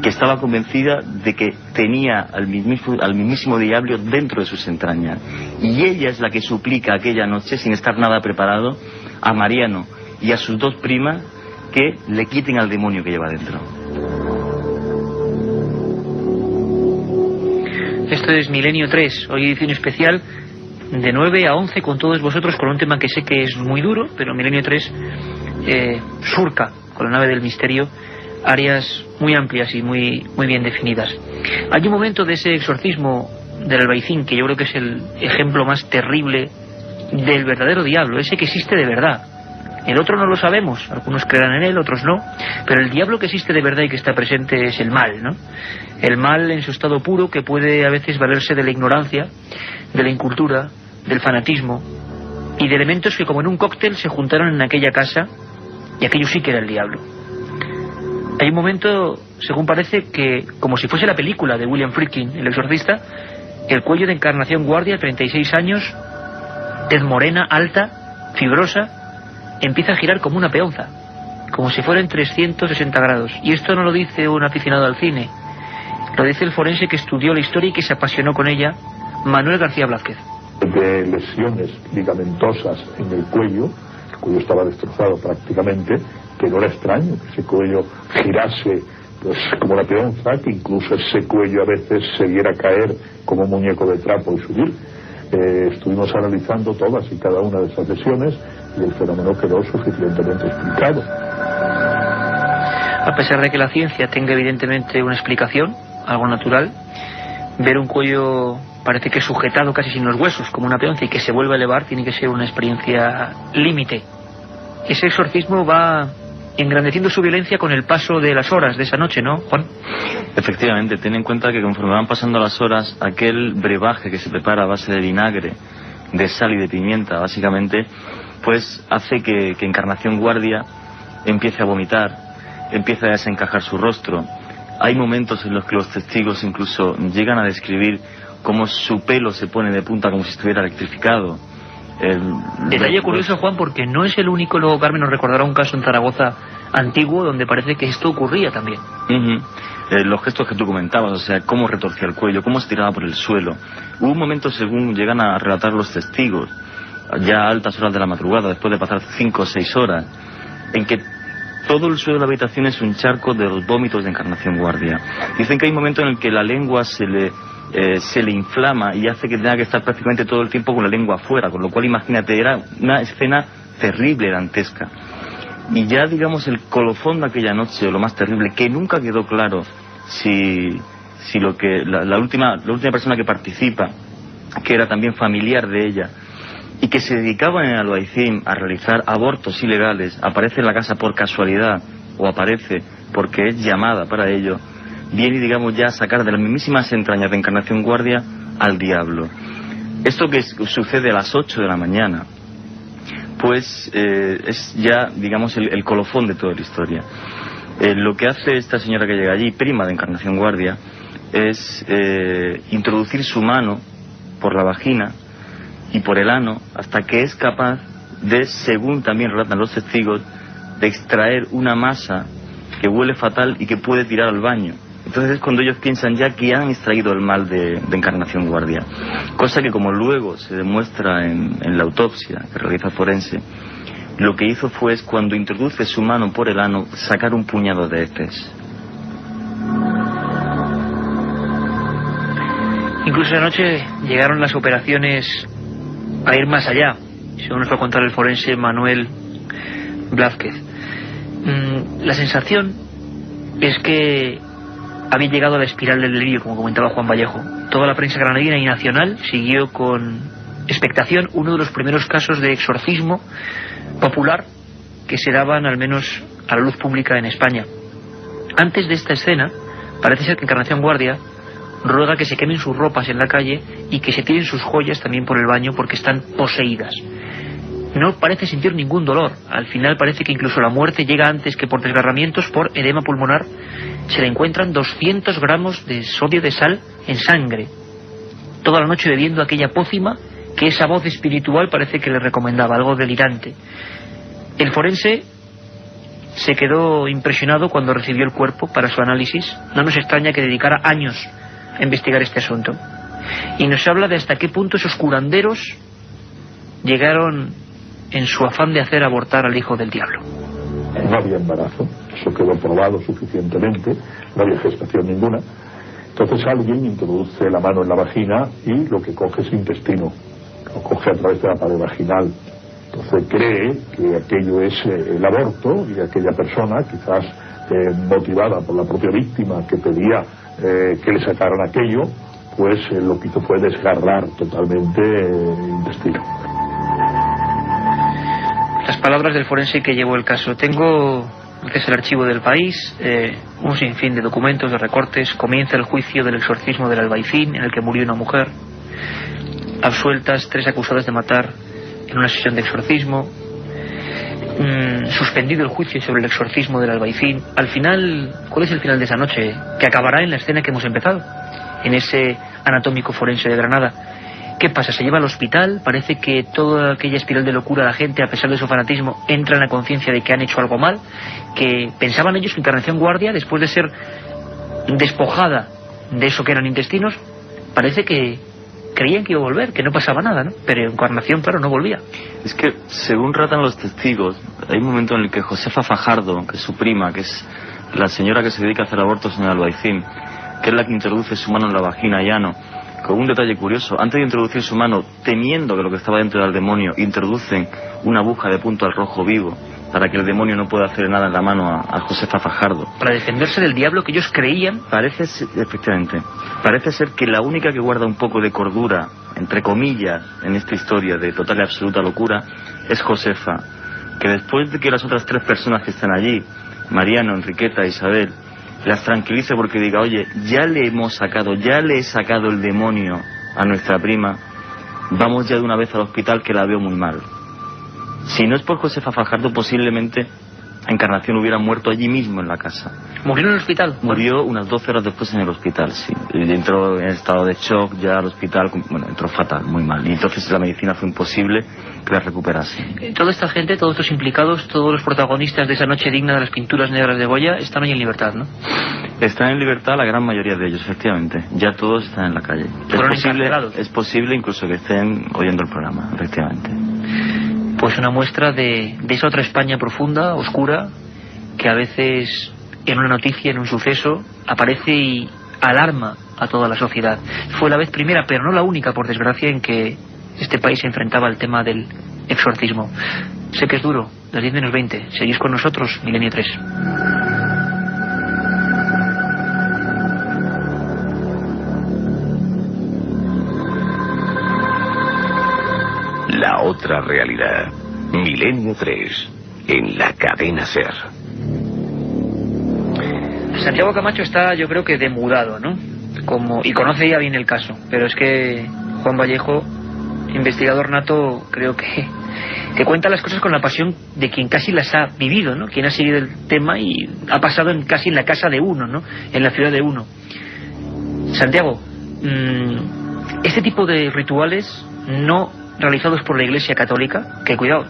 que estaba convencida de que tenía al mismísimo diablo dentro de sus entrañas. Y ella es la que suplica aquella noche, sin estar nada preparado, a Mariano y a sus 2 primas que le quiten al demonio que lleva dentro. Esto es Milenio 3, hoy edición especial de 9 a 11 con todos vosotros, con un tema que sé que es muy duro, pero Milenio 3 surca con la nave del misterio áreas muy amplias y muy bien definidas. Hay un momento de ese exorcismo del Albaicín que yo creo que es el ejemplo más terrible del verdadero diablo, ese que existe de verdad. El otro no lo sabemos, algunos creerán en él, otros no, pero el diablo que existe de verdad y que está presente es el mal, ¿no? El mal en su estado puro, que puede a veces valerse de la ignorancia, de la incultura, del fanatismo y de elementos que como en un cóctel se juntaron en aquella casa, y aquello sí que era el diablo. Hay un momento, según parece, que como si fuese la película de William Friedkin, El exorcista, el cuello de Encarnación Guardia, 36 años, tez morena, alta, fibrosa, empieza a girar como una peonza, como si fuera en 360 grados. Y esto no lo dice un aficionado al cine, lo dice el forense que estudió la historia y que se apasionó con ella, Manuel García Blázquez. De lesiones ligamentosas en el cuello estaba destrozado prácticamente, que no era extraño que ese cuello girase pues como la peonza, que incluso ese cuello a veces se viera caer como un muñeco de trapo y subir. Estuvimos analizando todas y cada una de esas lesiones y el fenómeno quedó suficientemente explicado. A pesar de que la ciencia tenga evidentemente una explicación, algo natural, ver un cuello parece que sujetado casi sin los huesos, como una peonza, y que se vuelve a elevar, tiene que ser una experiencia límite. Ese exorcismo va engrandeciendo su violencia con el paso de las horas de esa noche, ¿no, Juan? Efectivamente, ten en cuenta que conforme van pasando las horas, aquel brebaje que se prepara a base de vinagre, de sal y de pimienta, básicamente, pues hace que Encarnación Guardia empiece a vomitar, empieza a desencajar su rostro. Hay momentos en los que los testigos incluso llegan a describir cómo su pelo se pone de punta como si estuviera electrificado. Detalle curioso, Juan, porque no es el único. Luego Carmen nos recordará un caso en Zaragoza antiguo donde parece que esto ocurría también. Los gestos que tú comentabas, o sea, cómo retorcía el cuello, cómo se tiraba por el suelo. Hubo un momento, según llegan a relatar los testigos, ya a altas horas de la madrugada, después de pasar 5 o 6 horas, en que todo el suelo de la habitación es un charco de los vómitos de Encarnación Guardia. Dicen que hay un momento en el que la lengua se le inflama y hace que tenga que estar prácticamente todo el tiempo con la lengua afuera, con lo cual imagínate, era una escena terrible, dantesca. Y ya, digamos, el colofón de aquella noche, o lo más terrible, que nunca quedó claro si lo que la última persona que participa, que era también familiar de ella, y que se dedicaba en el Albaicín a realizar abortos ilegales, aparece en la casa por casualidad, o aparece porque es llamada para ello, viene, digamos, ya a sacar de las mismísimas entrañas de Encarnación Guardia al diablo. Esto que sucede a las 8 de la mañana, pues es ya, digamos, el colofón de toda la historia. Lo que hace esta señora que llega allí, prima de Encarnación Guardia, es introducir su mano por la vagina y por el ano hasta que es capaz de, según también relatan los testigos, de extraer una masa que huele fatal y que puede tirar al baño. Entonces es cuando ellos piensan ya que han extraído el mal de Encarnación Guardia. Cosa que, como luego se demuestra en la autopsia que realiza el forense, lo que hizo fue, cuando introduce su mano por el ano, sacar un puñado de heces. Incluso esa noche llegaron las operaciones a ir más allá, según nos va a contar el forense Manuel Blázquez. La sensación es que había llegado a la espiral del delirio, como comentaba Juan Vallejo. Toda la prensa granadina y nacional siguió con expectación uno de los primeros casos de exorcismo popular que se daban, al menos a la luz pública, en España. Antes de esta escena, parece ser que Encarnación Guardia ruega que se quemen sus ropas en la calle y que se tiren sus joyas también por el baño porque están poseídas. No parece sentir ningún dolor. Al final parece que incluso la muerte llega antes, que por desgarramientos por edema pulmonar se le encuentran 200 gramos de sodio de sal en sangre. Toda la noche bebiendo aquella pócima que esa voz espiritual parece que le recomendaba, algo delirante. El forense se quedó impresionado cuando recibió el cuerpo para su análisis. No nos extraña que dedicara años a investigar este asunto. Y nos habla de hasta qué punto esos curanderos llegaron en su afán de hacer abortar al hijo del diablo. No había embarazo, eso quedó probado suficientemente, no había gestación ninguna. Entonces alguien introduce la mano en la vagina y lo que coge es intestino, lo coge a través de la pared vaginal. Entonces cree que aquello es el aborto, y aquella persona, quizás motivada por la propia víctima que pedía que le sacaran aquello, pues lo que hizo fue desgarrar totalmente el intestino. Las palabras del forense que llevó el caso. Tengo, que es el archivo del País, un sinfín de documentos, de recortes. Comienza el juicio del exorcismo del Albaicín, en el que murió una mujer. Absueltas 3 acusadas de matar en una sesión de exorcismo. Suspendido el juicio sobre el exorcismo del Albaicín. Al final, ¿cuál es el final de esa noche? Que acabará en la escena que hemos empezado, en ese anatómico forense de Granada. ¿Qué pasa? Se lleva al hospital, parece que toda aquella espiral de locura, la gente, a pesar de su fanatismo, entra en la conciencia de que han hecho algo mal, que pensaban ellos que Encarnación Guardia, después de ser despojada de eso que eran intestinos, parece que creían que iba a volver, que no pasaba nada, ¿no? Pero Encarnación, claro, no volvía. Es que, según relatan los testigos, hay un momento en el que Josefa Fajardo, que es su prima, que es la señora que se dedica a hacer abortos en el Albaicín, que es la que introduce su mano en la vagina y ano, con un detalle curioso: antes de introducir su mano, temiendo que lo que estaba dentro era el demonio, introducen una aguja de punto al rojo vivo para que el demonio no pueda hacer nada en la mano a Josefa Fajardo. Para defenderse del diablo que ellos creían. Efectivamente, parece ser que la única que guarda un poco de cordura, entre comillas, en esta historia de total y absoluta locura, es Josefa, que después de que las otras 3 personas que están allí, Mariano, Enriqueta e Isabel, las tranquilice porque diga: oye, ya le he sacado el demonio a nuestra prima, vamos ya de una vez al hospital que la veo muy mal. Si no es por Josefa Fajardo, posiblemente Encarnación hubiera muerto allí mismo en la casa. ¿Murió en el hospital? Murió unas 12 horas después en el hospital, sí. Entró en estado de shock ya al hospital, bueno, entró fatal, muy mal. Y entonces la medicina fue imposible que la recuperase. Toda esta gente, todos estos implicados, todos los protagonistas de esa noche digna de las pinturas negras de Goya, están hoy en libertad, ¿no? Están en libertad la gran mayoría de ellos, efectivamente. Ya todos están en la calle. Es posible incluso que estén oyendo el programa, efectivamente. Pues una muestra de esa otra España profunda, oscura, que a veces en una noticia, en un suceso, aparece y alarma a toda la sociedad. Fue la vez primera, pero no la única, por desgracia, en que este país se enfrentaba al tema del exorcismo. Sé que es duro, las 10 menos 20. Seguís con nosotros, Milenio 3. La otra realidad. Milenio 3. En la cadena SER. Santiago Camacho está, yo creo que demudado, ¿no? Y conoce ya bien el caso. Pero es que Juan Vallejo, investigador nato, creo que cuenta las cosas con la pasión de quien casi las ha vivido, ¿no? Quien ha seguido el tema y ha pasado casi en la casa de uno, ¿no? En la ciudad de uno. Santiago, este tipo de rituales no realizados por la Iglesia Católica, que cuidado,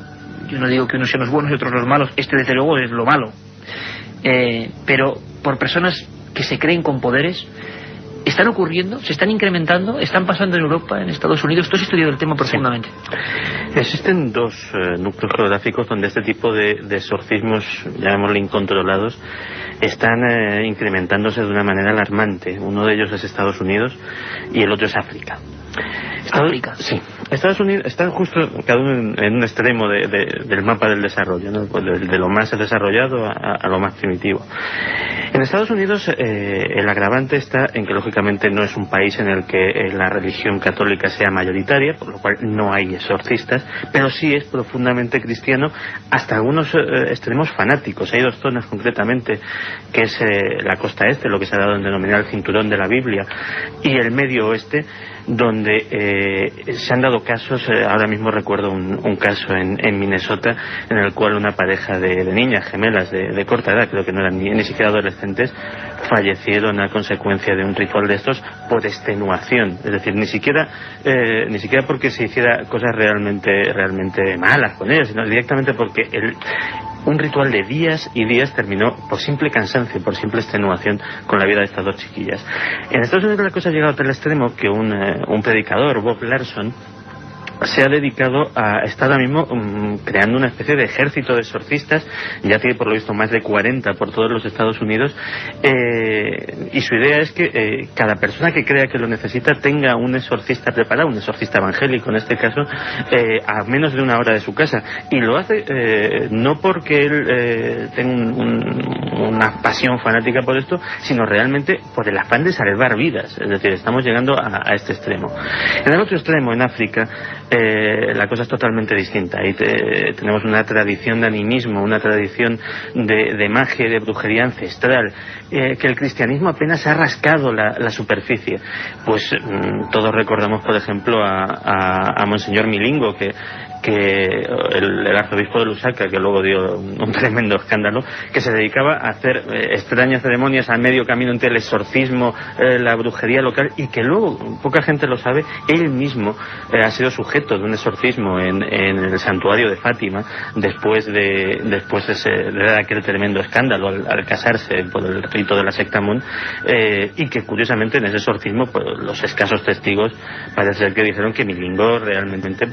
yo no digo que unos sean los buenos y otros los malos, este desde luego es lo malo, pero por personas que se creen con poderes, están ocurriendo, se están incrementando, están pasando en Europa, en Estados Unidos. Tú has estudiado el tema profundamente. Sí. Existen dos núcleos geográficos donde este tipo de exorcismos, llamémosle incontrolados, están incrementándose de una manera alarmante. Uno de ellos es Estados Unidos y el otro es África. África. Sí. Estados Unidos están justo cada uno en un extremo del mapa del desarrollo, ¿no? Pues de lo más desarrollado a lo más primitivo. En Estados Unidos el agravante está en que lógicamente no es un país en el que la religión católica sea mayoritaria, por lo cual no hay exorcistas, pero sí es profundamente cristiano hasta algunos extremos fanáticos. Hay dos zonas concretamente, que es la costa este, lo que se ha dado en denominar el cinturón de la Biblia, y el medio oeste, donde se han dado casos. Ahora mismo recuerdo un caso en Minnesota en el cual una pareja de niñas gemelas de corta edad, creo que no eran ni siquiera adolescentes, fallecieron a consecuencia de un ritual de estos por extenuación. Es decir, ni siquiera porque se hiciera cosas realmente malas con ellos, sino directamente porque un ritual de días y días terminó por simple cansancio, por simple extenuación con la vida de estas dos chiquillas. En Estados Unidos la cosa ha llegado a tal extremo que un predicador, Bob Larson, se ha dedicado a estar ahora mismo creando una especie de ejército de exorcistas. Ya tiene por lo visto más de 40 por todos los Estados Unidos, y su idea es que cada persona que crea que lo necesita tenga un exorcista preparado, un exorcista evangélico en este caso, a menos de una hora de su casa. Y lo hace no porque él tenga una pasión fanática por esto, sino realmente por el afán de salvar vidas. Es decir, estamos llegando a este extremo. En el otro extremo, en África, la cosa es totalmente distinta. Ahí tenemos una tradición de animismo, una tradición de magia y de brujería ancestral, que el cristianismo apenas ha rascado la superficie. Pues todos recordamos, por ejemplo, a Monseñor Milingo, que el arzobispo de Lusaka, que luego dio un tremendo escándalo, que se dedicaba a hacer extrañas ceremonias a medio camino entre el exorcismo, la brujería local, y que luego, poca gente lo sabe, él mismo ha sido sujeto de un exorcismo en el santuario de Fátima después de dar aquel tremendo escándalo al casarse por el rito de la secta Mun, y que curiosamente en ese exorcismo, pues, los escasos testigos parece ser que dijeron que Milingo realmente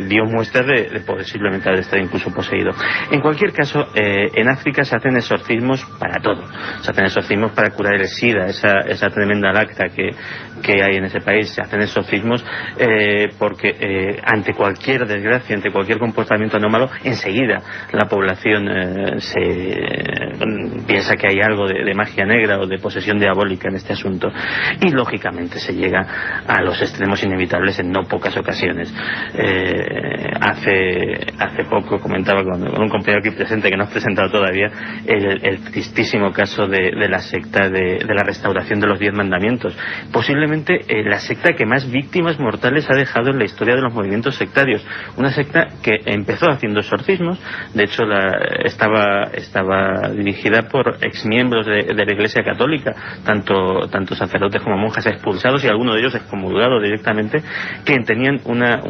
dio muestras de posiblemente haber estado incluso poseído. En cualquier caso, en África se hacen exorcismos para todo. Se hacen exorcismos para curar el SIDA, esa tremenda lacra que hay en ese país. Se hacen exorcismos porque ante cualquier desgracia, ante cualquier comportamiento anómalo, enseguida la población piensa que hay algo de magia negra o de posesión diabólica en este asunto, y lógicamente se llega a los extremos inevitables en no pocas ocasiones. hace poco comentaba con un compañero aquí presente que no has presentado todavía el tristísimo caso de la secta de la restauración de los 10 mandamientos, posiblemente la secta que más víctimas mortales ha dejado en la historia de los movimientos sectarios, una secta que empezó haciendo exorcismos, de hecho estaba dirigida por exmiembros de la Iglesia Católica, tanto sacerdotes como monjas expulsados y algunos de ellos excomulgados directamente, que tenían una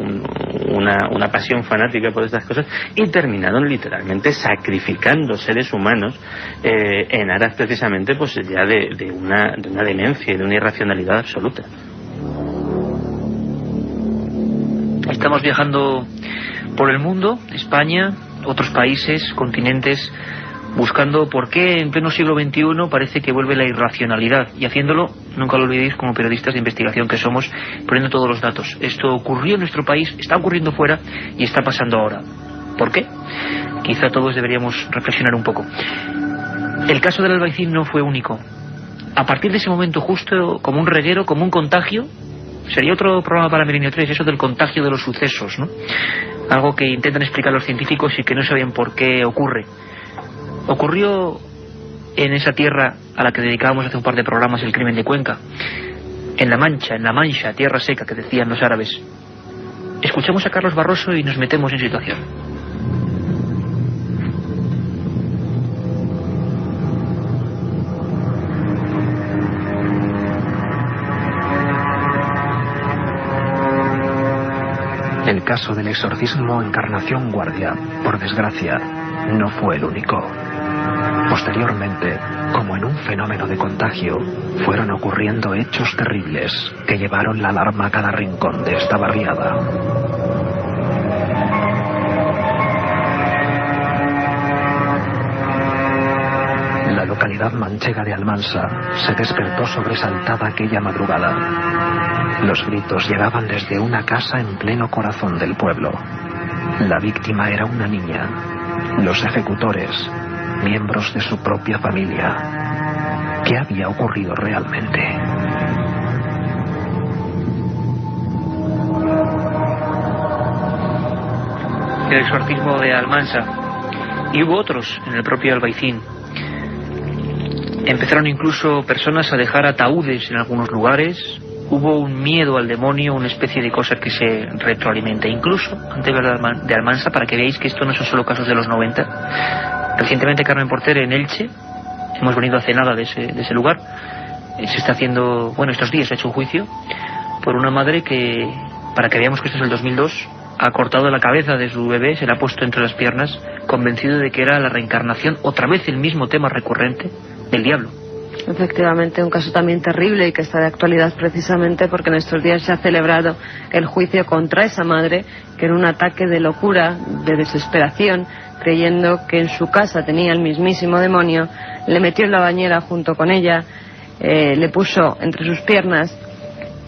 pasión fanática por estas cosas y terminaron literalmente sacrificando seres humanos en aras precisamente pues ya de una demencia y de una irracionalidad absoluta. Estamos viajando por el mundo, España, otros países, continentes, buscando por qué en pleno siglo XXI parece que vuelve la irracionalidad, y haciéndolo, nunca lo olvidéis, como periodistas de investigación que somos, poniendo todos los datos. Esto ocurrió en nuestro país, está ocurriendo fuera y está pasando ahora. ¿Por qué? Quizá todos deberíamos reflexionar un poco. El caso del Albaicín no fue único. A partir de ese momento, justo como un reguero, como un contagio, sería otro programa para Milenio 3, eso del contagio de los sucesos, ¿no? Algo que intentan explicar los científicos y que no saben por qué ocurre. Ocurrió en esa tierra a la que dedicábamos hace un par de programas el crimen de Cuenca, en La Mancha, tierra seca que decían los árabes. Escuchamos a Carlos Barroso y nos metemos en situación. El caso del exorcismo Encarnación Guardia, por desgracia, no fue el único. Posteriormente, como en un fenómeno de contagio, fueron ocurriendo hechos terribles que llevaron la alarma a cada rincón de esta barriada. La localidad manchega de Almansa se despertó sobresaltada aquella madrugada. Los gritos llegaban desde una casa en pleno corazón del pueblo. La víctima era una niña. Los ejecutores, miembros de su propia familia. ¿Qué había ocurrido realmente? El exorcismo de Almansa. Y hubo otros en el propio Albaicín. Empezaron incluso personas a dejar ataúdes en algunos lugares. Hubo un miedo al demonio, una especie de cosa que se retroalimenta. Incluso, antes de Almansa, para que veáis que esto no son solo casos de los 90, recientemente Carmen Porter en Elche, hemos venido hace nada de ese lugar, se está haciendo, bueno, estos días se ha hecho un juicio por una madre que, para que veamos que esto es el 2002, ha cortado la cabeza de su bebé, se la ha puesto entre las piernas, convencido de que era la reencarnación, otra vez el mismo tema recurrente, del diablo. Efectivamente, un caso también terrible y que está de actualidad precisamente porque en estos días se ha celebrado el juicio contra esa madre que en un ataque de locura, de desesperación, creyendo que en su casa tenía el mismísimo demonio, le metió en la bañera junto con ella, le puso entre sus piernas,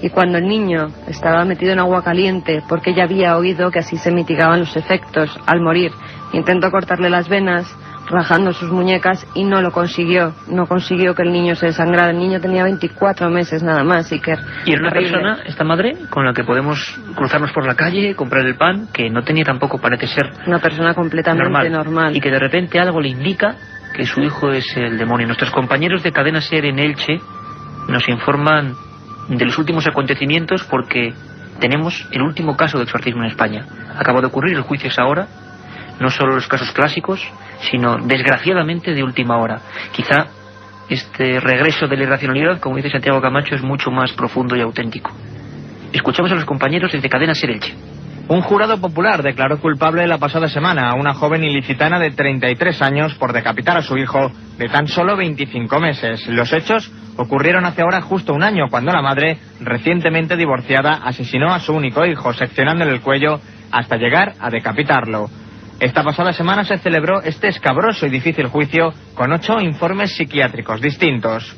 y cuando el niño estaba metido en agua caliente, porque ella había oído que así se mitigaban los efectos al morir, intentó cortarle las venas, rajando sus muñecas, y no lo consiguió. No consiguió que el niño se desangrara. El niño tenía 24 meses nada más. Y era una persona, esta madre, con la que podemos cruzarnos por la calle, comprar el pan, que no tenía tampoco, parece ser, una persona completamente normal. Y que de repente algo le indica que su hijo es el demonio. Nuestros compañeros de Cadena SER en Elche nos informan de los últimos acontecimientos, porque tenemos el último caso de exorcismo en España. Acaba de ocurrir, el juicio es ahora. No solo los casos clásicos, sino desgraciadamente de última hora. Quizá este regreso de la irracionalidad, como dice Santiago Camacho, es mucho más profundo y auténtico. Escuchamos a los compañeros desde Cadena SER Elche. Un jurado popular declaró culpable la pasada semana a una joven ilicitana de 33 años por decapitar a su hijo de tan solo 25 meses. Los hechos ocurrieron hace ahora justo un año, cuando la madre, recientemente divorciada, asesinó a su único hijo, seccionándole el cuello hasta llegar a decapitarlo. Esta pasada semana se celebró este escabroso y difícil juicio con 8 informes psiquiátricos distintos.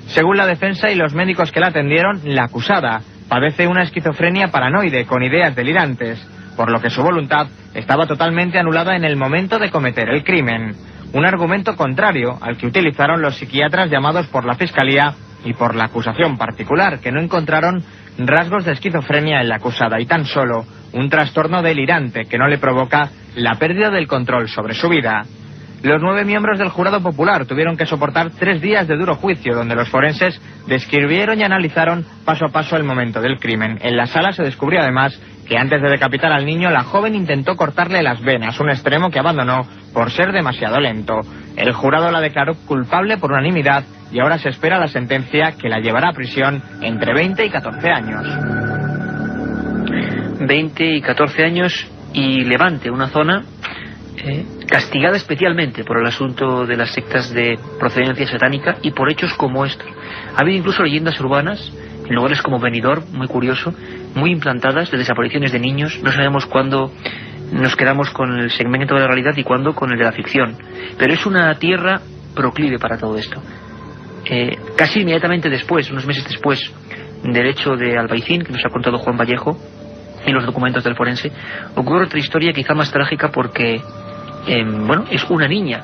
Según la defensa y los médicos que la atendieron, la acusada padece una esquizofrenia paranoide con ideas delirantes, por lo que su voluntad estaba totalmente anulada en el momento de cometer el crimen. Un argumento contrario al que utilizaron los psiquiatras llamados por la Fiscalía y por la acusación particular, que no encontraron rasgos de esquizofrenia en la acusada y tan solo un trastorno delirante que no le provoca la pérdida del control sobre su vida. Los 9 miembros del jurado popular tuvieron que soportar 3 días de duro juicio, donde los forenses describieron y analizaron paso a paso el momento del crimen. En la sala se descubrió además que antes de decapitar al niño, la joven intentó cortarle las venas, un extremo que abandonó por ser demasiado lento. El jurado la declaró culpable por unanimidad y ahora se espera la sentencia que la llevará a prisión entre 20 y 14 años. 20 y 14 años y Levante, una zona castigada especialmente por el asunto de las sectas de procedencia satánica y por hechos como estos. Ha habido incluso leyendas urbanas en lugares como Benidorm, muy curioso, muy implantadas, de desapariciones de niños. No sabemos cuándo nos quedamos con el segmento de la realidad y cuándo con el de la ficción, pero es una tierra proclive para todo esto. Casi inmediatamente después, unos meses después del hecho de Albaicín, que nos ha contado Juan Vallejo y los documentos del forense, ocurre otra historia quizá más trágica porque es una niña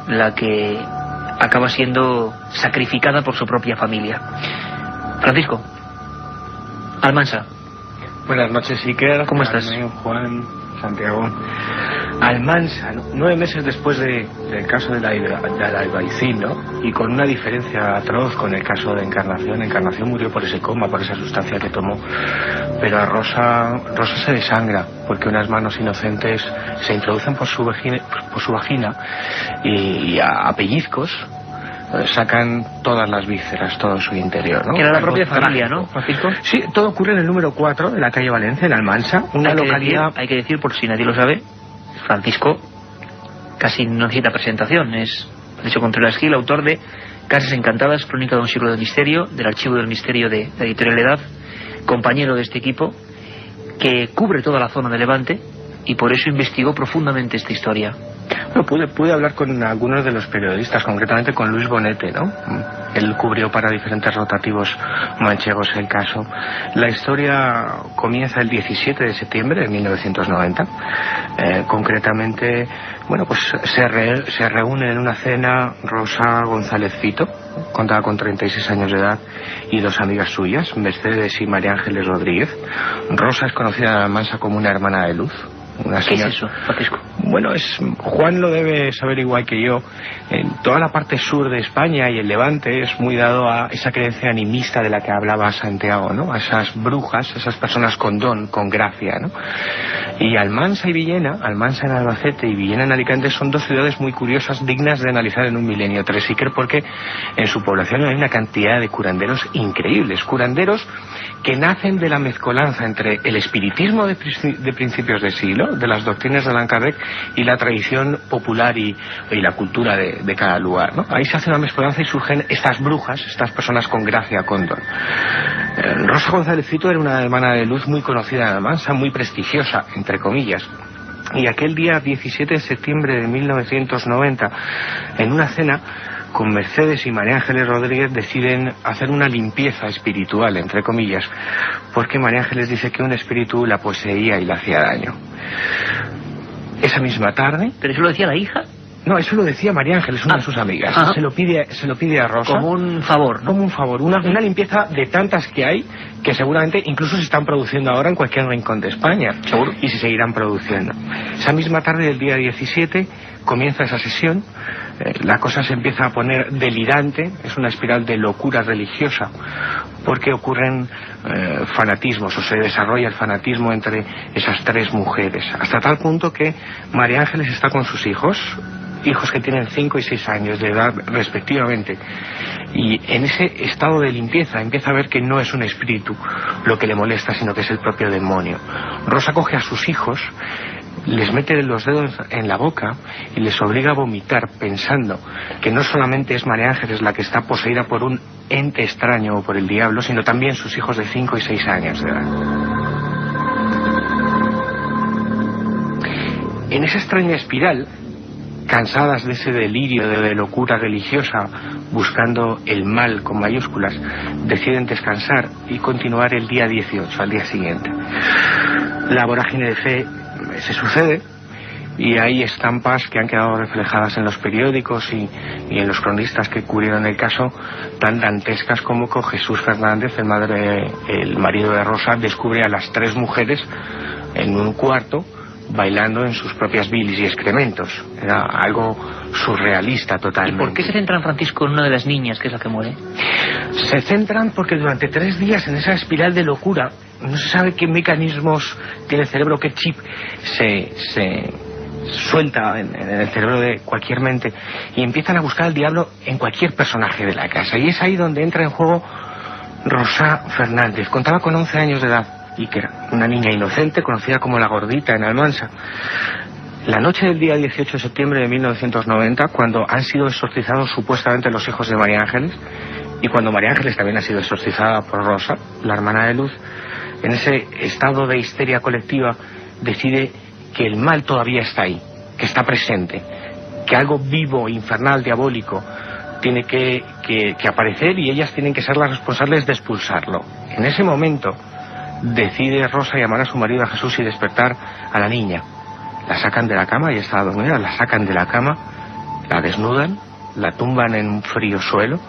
la que acaba siendo sacrificada por su propia familia. Francisco Almansa. Buenas noches, Iker. ¿Cómo estás? Juan, Santiago. Almansa, 9 meses después del caso del Albaicín, ¿no? Y con una diferencia atroz con el caso de Encarnación. Encarnación murió por ese coma, por esa sustancia que tomó. Pero a Rosa se desangra, porque unas manos inocentes se introducen por su vagina y a pellizcos sacan todas las vísceras, todo su interior, ¿no? Que era la propia familia, ¿no, Francisco? Sí, todo ocurre en el número 4 de la calle Valencia, en Almansa, una localidad... Hay que decir, por si nadie lo sabe, Francisco casi no necesita presentación. Es Francisco Contreras Gil, autor de Casas Encantadas, Crónica de un siglo de misterio, del Archivo del Misterio de la Editorial Edad, compañero de este equipo, que cubre toda la zona de Levante y por eso investigó profundamente esta historia. No, pude hablar con algunos de los periodistas, concretamente con Luis Bonete, ¿no? Él cubrió para diferentes rotativos manchegos el caso. La historia comienza el 17 de septiembre de 1990. Concretamente, se reúnen en una cena Rosa González Fito, contaba con 36 años de edad, y 2 amigas suyas, Mercedes y María Ángeles Rodríguez. Rosa es conocida en Almansa como una hermana de luz. ¿Qué es eso, Francisco? Bueno, Juan lo debe saber igual que yo. En toda la parte sur de España y el Levante es muy dado a esa creencia animista de la que hablaba Santiago, ¿no? A esas brujas, esas personas con don, con gracia, ¿no? Y Almansa y Villena, Almansa en Albacete y Villena en Alicante, son 2 ciudades muy curiosas, dignas de analizar en un milenio 3, Iker, porque en su población hay una cantidad de curanderos increíbles, curanderos que nacen de la mezcolanza entre el espiritismo de principios de siglo, de las doctrinas de Allan Kardec, y la tradición popular y la cultura de cada lugar, ¿no? Ahí se hace una mezcolanza y surgen estas brujas, estas personas con gracia, con don. Rosa González Fito era una hermana de luz muy conocida en Almansa, muy prestigiosa, entre comillas. Y aquel día 17 de septiembre de 1990, en una cena con Mercedes y María Ángeles Rodríguez, deciden hacer una limpieza espiritual, entre comillas, porque María Ángeles dice que un espíritu la poseía y le hacía daño. Esa misma tarde... ¿Pero eso lo decía la hija? No, eso lo decía María Ángeles, una de sus amigas. Se lo pide a Rosa. Como un favor, ¿no? Como un favor. Una limpieza de tantas que hay, que seguramente incluso se están produciendo ahora en cualquier rincón de España. Seguro. Y se seguirán produciendo. Esa misma tarde del día 17 comienza esa sesión. La cosa se empieza a poner delirante. Es una espiral de locura religiosa, porque ocurren fanatismos, o se desarrolla el fanatismo entre esas 3 mujeres, hasta tal punto que María Ángeles está con sus hijos que tienen 5 y 6 años de edad respectivamente, y en ese estado de limpieza empieza a ver que no es un espíritu lo que le molesta, sino que es el propio demonio. Rosa coge a sus hijos, les mete los dedos en la boca y les obliga a vomitar, pensando que no solamente es María Ángeles la que está poseída por un ente extraño o por el diablo, sino también sus hijos de 5 y 6 años de edad. En esa extraña espiral, cansadas de ese delirio de locura religiosa, buscando el mal con mayúsculas, deciden descansar y continuar el día 18, al día siguiente. La vorágine de fe se sucede, y hay estampas que han quedado reflejadas en los periódicos y en los cronistas que cubrieron el caso, tan dantescas como que Jesús Fernández, el marido de Rosa, descubre a las 3 mujeres en un cuarto bailando en sus propias bilis y excrementos. Era algo surrealista totalmente. ¿Y por qué se centran, Francisco, en una de las niñas, que es la que muere? Se centran porque durante 3 días en esa espiral de locura, no se sabe qué mecanismos tiene el cerebro, qué chip se suelta en el cerebro de cualquier mente, y empiezan a buscar al diablo en cualquier personaje de la casa. Y es ahí donde entra en juego Rosa Fernández. Contaba con 11 años de edad y que era una niña inocente, conocida como la Gordita en Almansa. La noche del día 18 de septiembre de 1990, cuando han sido exorcizados supuestamente los hijos de María Ángeles, y cuando María Ángeles también ha sido exorcizada por Rosa, la hermana de Luz, en ese estado de histeria colectiva, decide que el mal todavía está ahí, que está presente, que algo vivo, infernal, diabólico, tiene que aparecer, y ellas tienen que ser las responsables de expulsarlo. En ese momento decide Rosa llamar a su marido, a Jesús, y despertar a la niña. La sacan de la cama, ella estaba dormida, la sacan de la cama, la desnudan, la tumban en un frío suelo,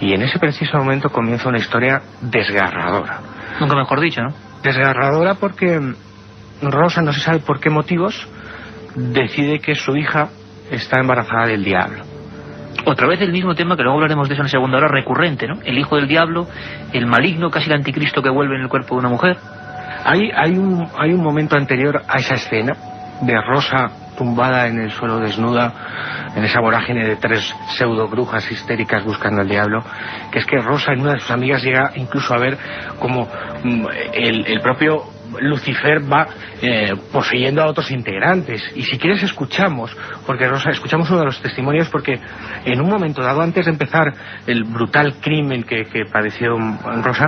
y en ese preciso momento comienza una historia desgarradora. Nunca mejor dicho, ¿no? Desgarradora porque Rosa, no se sabe por qué motivos, decide que su hija está embarazada del diablo. Otra vez el mismo tema, que luego hablaremos de eso en segunda hora, recurrente, ¿no? El hijo del diablo, el maligno, casi el anticristo que vuelve en el cuerpo de una mujer. Hay un momento anterior a esa escena de Rosa tumbada en el suelo desnuda, en esa vorágine de 3 pseudo brujas histéricas buscando al diablo, que es que Rosa, en una de sus amigas, llega incluso a ver como el propio Lucifer va poseyendo a otros integrantes. Y si quieres escuchamos, porque Rosa, escuchamos uno de los testimonios, porque en un momento dado, antes de empezar el brutal crimen que padeció Rosa,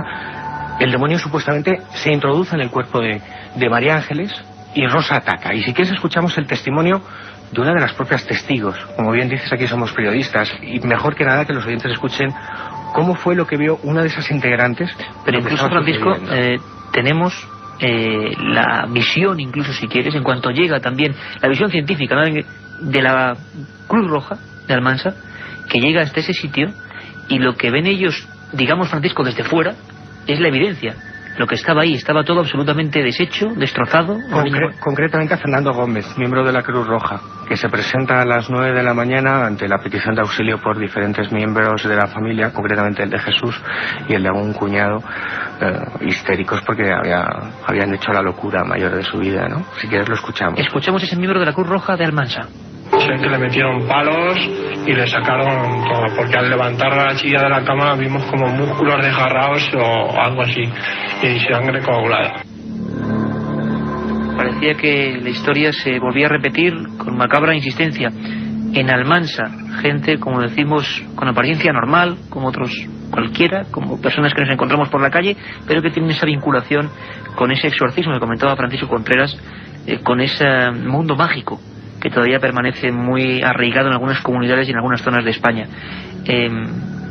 el demonio supuestamente se introduce en el cuerpo de María Ángeles, y Rosa ataca. Y si quieres escuchamos el testimonio de una de las propias testigos. Como bien dices, aquí somos periodistas, y mejor que nada que los oyentes escuchen cómo fue lo que vio una de esas integrantes. Pero incluso, Francisco, tenemos la visión, incluso si quieres, en cuanto llega también la visión científica, ¿no?, de la Cruz Roja de Almansa, que llega hasta ese sitio, y lo que ven ellos, digamos, Francisco, desde fuera, es la evidencia. Lo que estaba ahí estaba todo absolutamente deshecho, destrozado. Concretamente a Fernando Gómez, miembro de la Cruz Roja, que se presenta a las 9 de la mañana ante la petición de auxilio por diferentes miembros de la familia, concretamente el de Jesús y el de algún cuñado, histéricos porque habían hecho la locura mayor de su vida, ¿no? Si quieres lo escuchamos. Escuchamos ese miembro de la Cruz Roja de Almansa. Sé que le metieron palos y le sacaron todo, porque al levantar a la chica de la cama vimos como músculos desgarrados o algo así, y sangre coagulada. Parecía que la historia se volvía a repetir con macabra insistencia. En Almansa, gente, como decimos, con apariencia normal, como otros cualquiera, como personas que nos encontramos por la calle, pero que tienen esa vinculación con ese exorcismo que comentaba Francisco Contreras, con ese mundo mágico que todavía permanece muy arraigado en algunas comunidades y en algunas zonas de España.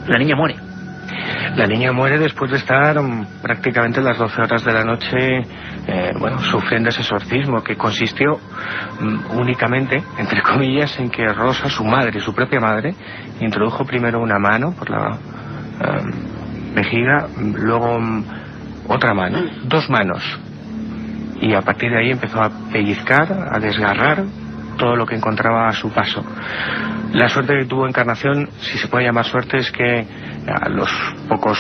La niña muere. La niña muere después de estar prácticamente las 12 horas de la noche sufriendo ese exorcismo, que consistió únicamente, entre comillas, en que Rosa, su madre, su propia madre, introdujo primero una mano por la vejiga, luego otra mano, 2 manos, y a partir de ahí empezó a pellizcar, a desgarrar todo lo que encontraba a su paso. La suerte que tuvo Encarnación, si se puede llamar suerte, es que a los pocos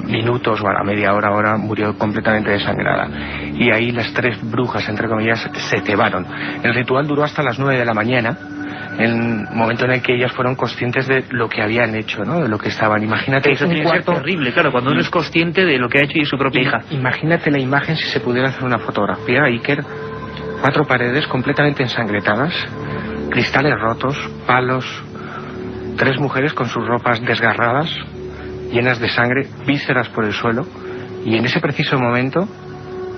minutos o a la media hora murió completamente desangrada, y ahí las 3 brujas, entre comillas, se cebaron. El ritual duró hasta las 9 de la mañana, el momento en el que ellas fueron conscientes de lo que habían hecho, ¿no?, de lo que estaban. Imagínate, eso tiene que ser terrible, claro, cuando uno es consciente de lo que ha hecho y su propia hija. Imagínate la imagen si se pudiera hacer una fotografía, Iker. 4 paredes completamente ensangrentadas, cristales rotos, palos, 3 mujeres con sus ropas desgarradas, llenas de sangre, vísceras por el suelo, y en ese preciso momento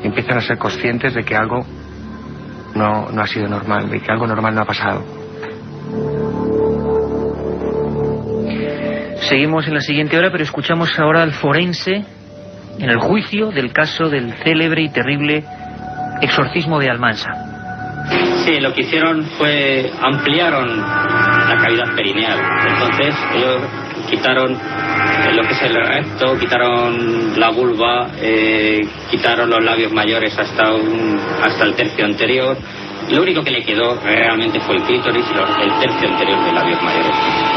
empiezan a ser conscientes de que algo no ha sido normal, de que algo normal no ha pasado. Seguimos en la siguiente hora, pero escuchamos ahora al forense en el juicio del caso del célebre y terrible exorcismo de Almansa. Sí, lo que hicieron fue ampliaron la cavidad perineal. Entonces ellos quitaron lo que es el recto, quitaron la vulva, quitaron los labios mayores hasta el tercio anterior. Lo único que le quedó realmente fue el clítoris y el tercio anterior de labios mayores.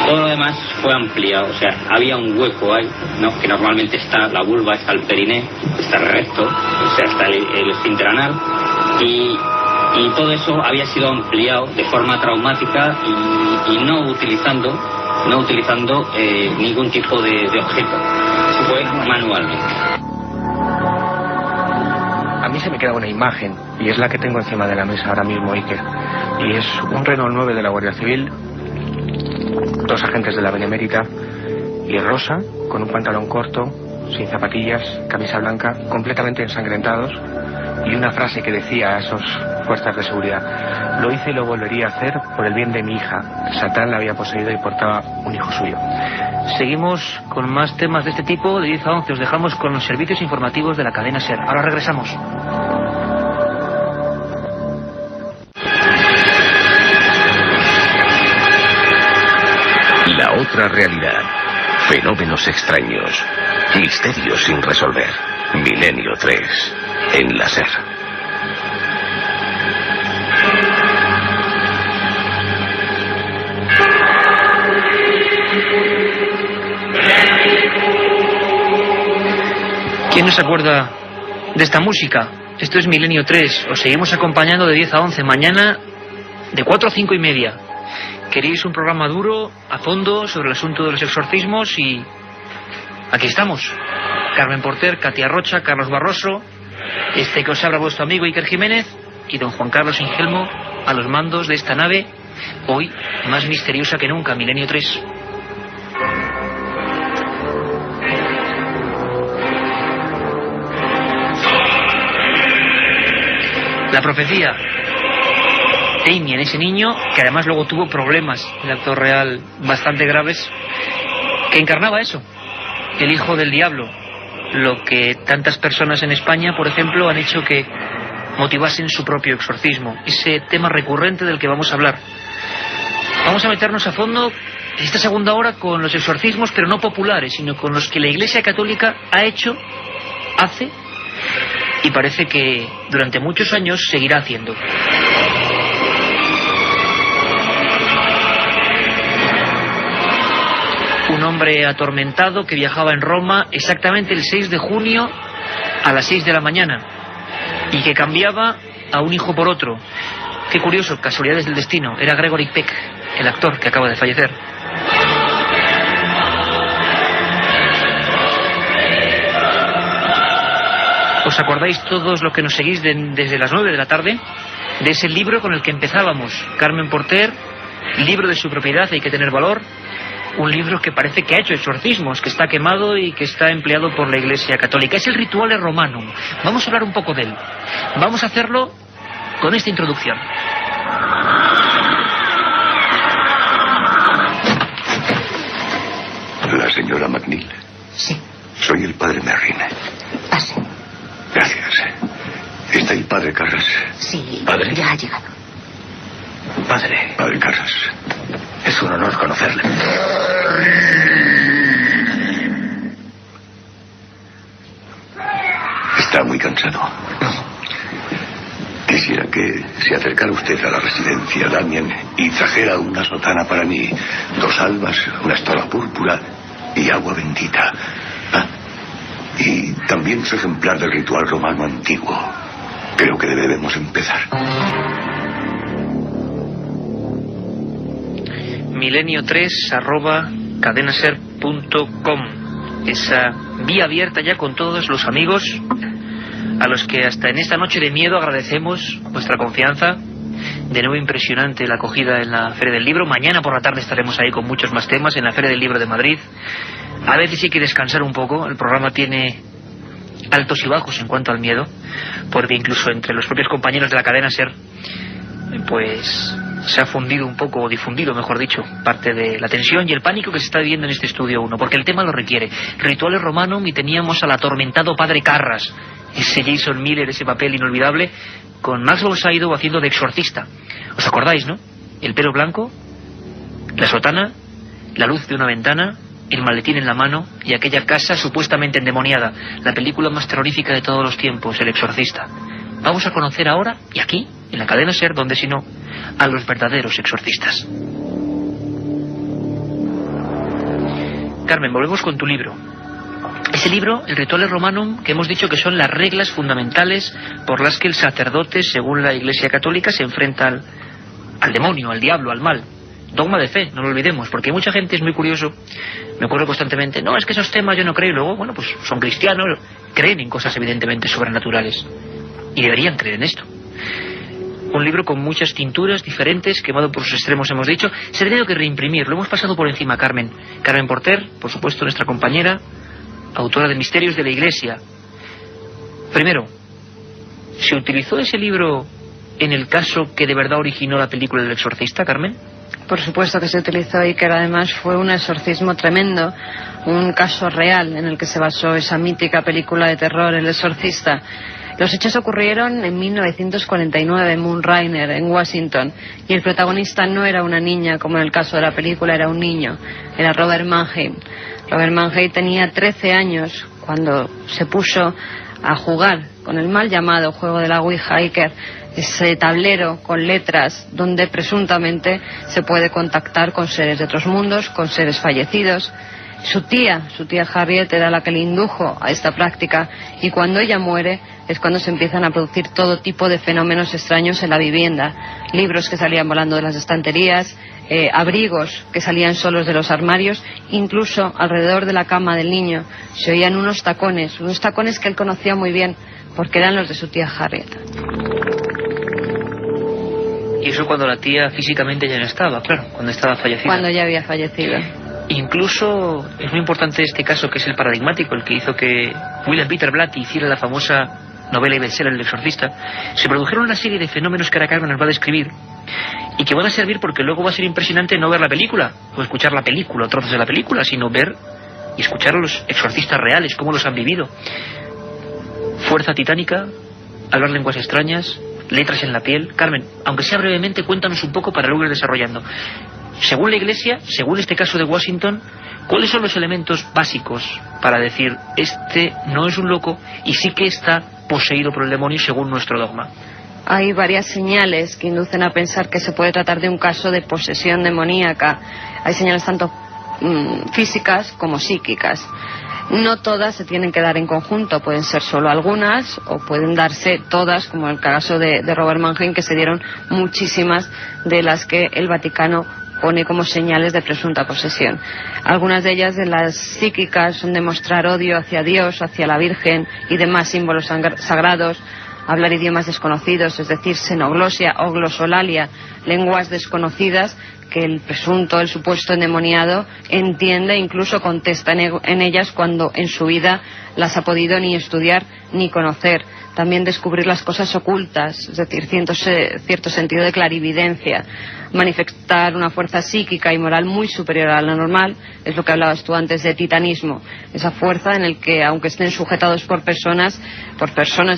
Todo lo demás fue ampliado, o sea, había un hueco ahí, ¿no? Que normalmente está la vulva, está el periné, está el recto, o sea, está el esfínter anal, y todo eso había sido ampliado de forma traumática y no utilizando ningún tipo de objeto. Fue manualmente. A mí se me queda una imagen, y es la que tengo encima de la mesa ahora mismo, Iker. Y es un Renault 9 de la Guardia Civil, 2 agentes de la Benemérita, y Rosa, con un pantalón corto, sin zapatillas, camisa blanca, completamente ensangrentados, y una frase que decía a esos fuerzas de seguridad: lo hice y lo volvería a hacer por el bien de mi hija. Satán la había poseído y portaba un hijo suyo. Seguimos con más temas de este tipo. De 10 a 11 os dejamos con los servicios informativos de la cadena SER. Ahora regresamos. La otra realidad. Fenómenos extraños. Misterios sin resolver. Milenio 3. En la SER. ¿Quién no se acuerda de esta música? Esto es Milenio 3. Os seguimos acompañando de 10 a 11. Mañana de 4 a 5 y media. Queréis un programa duro, a fondo, sobre el asunto de los exorcismos, y aquí estamos. Carmen Porter, Katia Rocha, Carlos Barroso, que os habla vuestro amigo Iker Jiménez, y don Juan Carlos Ingelmo a los mandos de esta nave, hoy más misteriosa que nunca, Milenio 3. La profecía. Damien, ese niño, que además luego tuvo problemas en el acto real bastante graves, que encarnaba eso, el hijo del diablo, lo que tantas personas en España, por ejemplo, han hecho que motivasen su propio exorcismo, ese tema recurrente del que vamos a hablar. Vamos a meternos a fondo esta segunda hora con los exorcismos, pero no populares, sino con los que la Iglesia Católica ha hecho, hace, y parece que durante muchos años seguirá haciendo. Un hombre atormentado que viajaba en Roma exactamente el 6 de junio a las 6 de la mañana y que cambiaba a un hijo por otro. Qué curioso, casualidades del destino. Era Gregory Peck, el actor que acaba de fallecer. ¿Os acordáis todos los que nos seguís desde las 9 de la tarde? De ese libro con el que empezábamos, Carmen Porter, libro de su propiedad, Hay que tener valor. Un libro que parece que ha hecho exorcismos, que está quemado y que está empleado por la Iglesia Católica. Es el Rituale Romanum. Vamos a hablar un poco de él. Vamos a hacerlo con esta introducción. ¿La señora McNeil? Sí. Soy el padre Merrin. Pase. Gracias. ¿Está el padre Carras? Sí, ¿Padre? Ya ha llegado. Padre. Padre Carras. Es un honor conocerle. Está muy cansado. Quisiera que se acercara usted a la residencia, Damien, y trajera una sotana para mí, 2 albas, una estola púrpura y agua bendita. Ah, y también su ejemplar del ritual romano antiguo. Creo que debemos empezar. milenio3@cadenaser.com. Esa vía abierta ya con todos los amigos a los que hasta en esta noche de miedo agradecemos vuestra confianza. De nuevo impresionante la acogida en la Feria del Libro. Mañana por la tarde estaremos ahí con muchos más temas en la Feria del Libro de Madrid. A veces hay que descansar un poco. El programa tiene altos y bajos en cuanto al miedo, porque incluso entre los propios compañeros de la cadena SER pues se ha fundido un poco, o difundido mejor dicho, parte de la tensión y el pánico que se está viviendo en este estudio 1, porque el tema lo requiere. Rituales Romanum, y teníamos al atormentado padre Carras, ese Jason Miller, ese papel inolvidable, con Max von Sydow haciendo de exorcista. ¿Os acordáis, no? El pelo blanco, la sotana, la luz de una ventana, el maletín en la mano y aquella casa supuestamente endemoniada, la película más terrorífica de todos los tiempos, El Exorcista. Vamos a conocer ahora, y aquí, en la cadena SER, donde si no, a los verdaderos exorcistas. Carmen, volvemos con tu libro. Ese libro, el Rituale Romanum, que hemos dicho que son las reglas fundamentales por las que el sacerdote, según la Iglesia Católica, se enfrenta al demonio, al diablo, al mal. Dogma de fe, no lo olvidemos, porque mucha gente es muy curioso, me ocurre constantemente, no, es que esos temas yo no creo, y luego, bueno, pues son cristianos, creen en cosas evidentemente sobrenaturales, y deberían creer en esto. Un libro con muchas tinturas diferentes, quemado por sus extremos, hemos dicho, se ha tenido que reimprimir, lo hemos pasado por encima, Carmen. Carmen Porter, por supuesto, nuestra compañera, autora de Misterios de la Iglesia. Primero, ¿se utilizó ese libro en el caso que de verdad originó la película del exorcista, Carmen? Por supuesto que se utilizó, y que además fue un exorcismo tremendo, un caso real en el que se basó esa mítica película de terror, El Exorcista. Los hechos ocurrieron en 1949 en Mount Rainier, en Washington, y el protagonista no era una niña, como en el caso de la película, era un niño, era Robert Mannheim. Robert Mannheim tenía 13 años cuando se puso a jugar con el mal llamado juego de la Ouija, ese tablero con letras donde presuntamente se puede contactar con seres de otros mundos, con seres fallecidos. Su tía Harriet era la que le indujo a esta práctica, y cuando ella muere es cuando se empiezan a producir todo tipo de fenómenos extraños en la vivienda. Libros que salían volando de las estanterías, abrigos que salían solos de los armarios, incluso alrededor de la cama del niño se oían unos tacones que él conocía muy bien porque eran los de su tía Harriet. Y eso cuando la tía físicamente ya no estaba, claro, cuando estaba fallecida. Cuando ya había fallecido. Incluso es muy importante este caso, que es el paradigmático, el que hizo que William Peter Blatty hiciera la famosa novela y bestseller El Exorcista. Se produjeron una serie de fenómenos que ahora Carmen nos va a describir y que van a servir porque luego va a ser impresionante no ver la película o escuchar la película o trozos de la película, sino ver y escuchar a los exorcistas reales, cómo los han vivido. Fuerza titánica, hablar lenguas extrañas, letras en la piel. Carmen, aunque sea brevemente, cuéntanos un poco para luego ir desarrollando. Según la Iglesia, según este caso de Washington, ¿cuáles son los elementos básicos para decir este no es un loco y sí que está poseído por el demonio según nuestro dogma? Hay varias señales que inducen a pensar que se puede tratar de un caso de posesión demoníaca. Hay señales tanto físicas como psíquicas. No todas se tienen que dar en conjunto, pueden ser solo algunas o pueden darse todas, como el caso de Robert Mannheim, que se dieron muchísimas de las que el Vaticano pone como señales de presunta posesión. Algunas de ellas, de las psíquicas, son demostrar odio hacia Dios, hacia la Virgen y demás símbolos sagrados, hablar idiomas desconocidos, es decir, xenoglosia o glosolalia, lenguas desconocidas que el supuesto endemoniado entiende e incluso contesta en ellas cuando en su vida las ha podido ni estudiar ni conocer. También descubrir las cosas ocultas, es decir, cierto sentido de clarividencia. Manifestar una fuerza psíquica y moral muy superior a la normal, es lo que hablabas tú antes de titanismo. Esa fuerza en el que, aunque estén sujetados por personas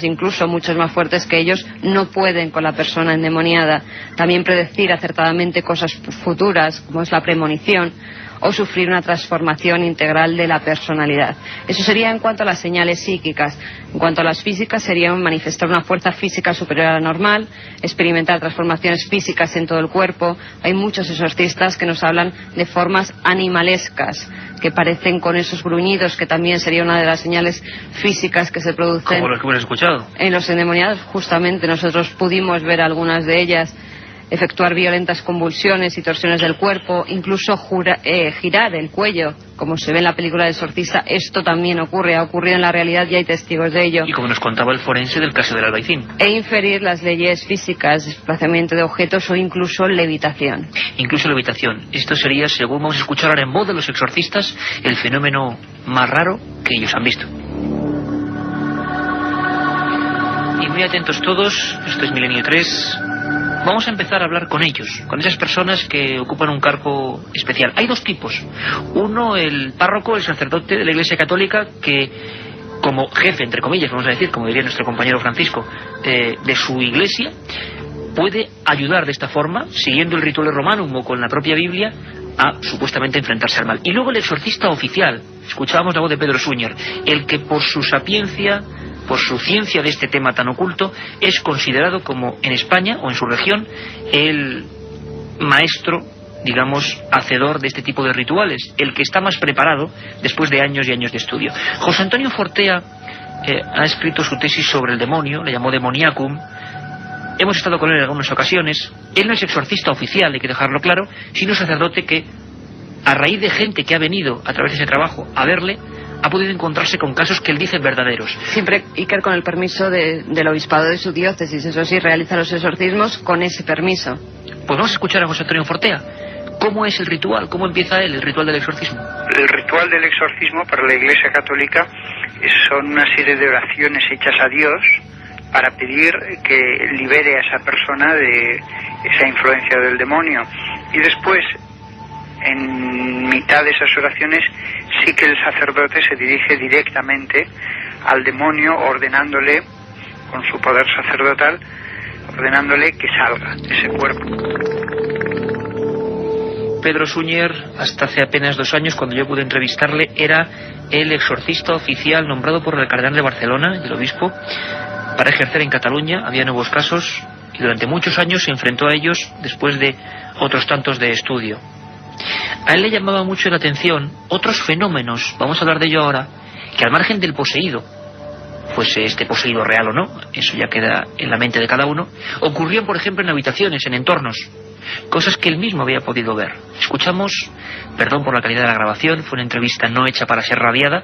incluso muchos más fuertes que ellos, no pueden con la persona endemoniada. También predecir acertadamente cosas futuras, como es la premonición, o sufrir una transformación integral de la personalidad. Eso sería en cuanto a las señales psíquicas. En cuanto a las físicas, serían manifestar una fuerza física superior a la normal, experimentar transformaciones físicas en todo el cuerpo. Hay muchos exorcistas que nos hablan de formas animalescas, que parecen con esos gruñidos, que también sería una de las señales físicas que se producen. Como los que hemos escuchado. En los endemoniados, justamente, nosotros pudimos ver algunas de ellas. Efectuar violentas convulsiones y torsiones del cuerpo, incluso girar el cuello, como se ve en la película del exorcista. Esto también ha ocurrido en la realidad y hay testigos de ello. Y como nos contaba el forense del caso del Albaicín. E inferir las leyes físicas, desplazamiento de objetos o incluso levitación. Incluso levitación. Esto sería, según vamos a escuchar ahora en voz de los exorcistas, el fenómeno más raro que ellos han visto. Y muy atentos todos, esto es Milenio 3. Vamos a empezar a hablar con ellos, con esas personas que ocupan un cargo especial. Hay dos tipos. Uno, el párroco, el sacerdote de la Iglesia Católica, que como jefe, entre comillas, vamos a decir, como diría nuestro compañero Francisco, de su iglesia, puede ayudar de esta forma, siguiendo el Rituale Romanum o con la propia Biblia, a supuestamente enfrentarse al mal. Y luego el exorcista oficial, escuchábamos la voz de Pedro Suñer, el que por su sapiencia, por su ciencia de este tema tan oculto, es considerado como en España o en su región el maestro, digamos, hacedor de este tipo de rituales, el que está más preparado después de años y años de estudio. José Antonio Fortea ha escrito su tesis sobre el demonio, le llamó Demoniacum. Hemos estado con él en algunas ocasiones. Él no es exorcista oficial, hay que dejarlo claro, sino sacerdote que, a raíz de gente que ha venido a través de ese trabajo a verle, ha podido encontrarse con casos que él dice verdaderos. Siempre, Iker, con el permiso del obispado de su diócesis, eso sí, realiza los exorcismos con ese permiso. Pues vamos a escuchar a José Antonio Fortea. ¿Cómo es el ritual? ¿Cómo empieza él, el ritual del exorcismo? El ritual del exorcismo para la Iglesia Católica son una serie de oraciones hechas a Dios para pedir que libere a esa persona de esa influencia del demonio. Y después, en mitad de esas oraciones, sí que el sacerdote se dirige directamente al demonio, ordenándole, con su poder sacerdotal, ordenándole que salga de ese cuerpo. Pedro Suñer, hasta hace apenas 2 años, cuando yo pude entrevistarle, era el exorcista oficial nombrado por el cardenal de Barcelona, el obispo, para ejercer en Cataluña. Había nuevos casos y durante muchos años se enfrentó a ellos después de otros tantos de estudio. A él le llamaba mucho la atención otros fenómenos, vamos a hablar de ello ahora, que al margen del poseído, pues este poseído real o no, eso ya queda en la mente de cada uno, ocurrían por ejemplo en habitaciones, en entornos, cosas que él mismo había podido ver. Escuchamos, perdón por la calidad de la grabación, fue una entrevista no hecha para ser radiada,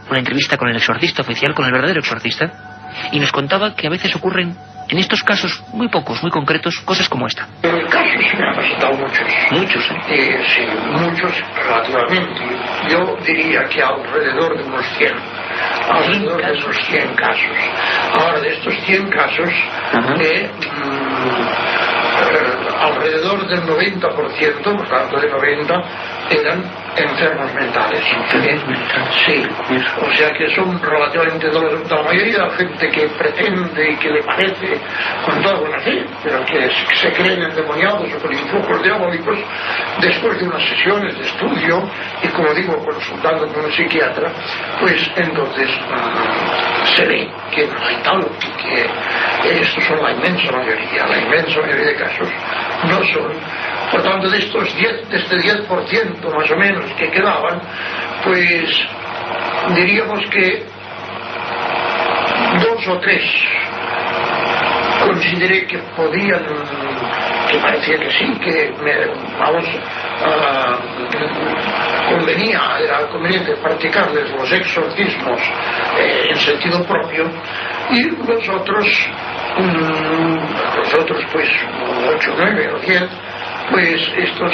una entrevista con el exorcista oficial, con el verdadero exorcista, y nos contaba que a veces ocurren, en estos casos muy pocos, muy concretos, cosas como esta. En casos se me han presentado muchos, sí, muchos relativamente. Yo diría que alrededor de unos 100. Alrededor de esos 100 casos. Ahora, de estos 100 casos, alrededor del 90%, por tanto de 90, eran enfermos mentales. Sí, o sea que son relativamente la mayoría de la gente que pretende y que le parece con toda buena fe, pero que se creen endemoniados o con influjos diabólicos, después de unas sesiones de estudio y, como digo, consultando con un psiquiatra, pues entonces se ve que no hay tal, que estos son la inmensa mayoría de casos no son. Por tanto, de este 10% más o menos que quedaban, pues diríamos que 2 o 3 consideré que podían, que parecía que sí, que era conveniente practicarles los exorcismos en sentido propio, y los otros pues 8, 9 o 10, pues estos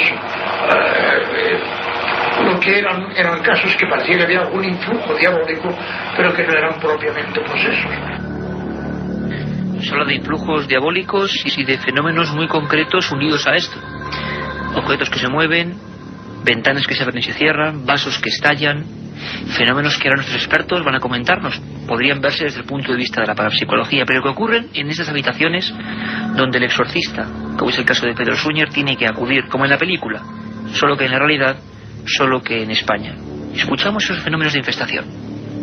lo que eran casos que parecía que había algún influjo diabólico, pero que no eran propiamente posesos. Se habla de influjos diabólicos y de fenómenos muy concretos unidos a esto. Objetos que se mueven, ventanas que se abren y se cierran, vasos que estallan, fenómenos que ahora nuestros expertos van a comentarnos. Podrían verse desde el punto de vista de la parapsicología, pero que ocurren en esas habitaciones donde el exorcista, como es el caso de Pedro Suñer, tiene que acudir, como en la película, solo que en la realidad, solo que en España. Escuchamos esos fenómenos de infestación.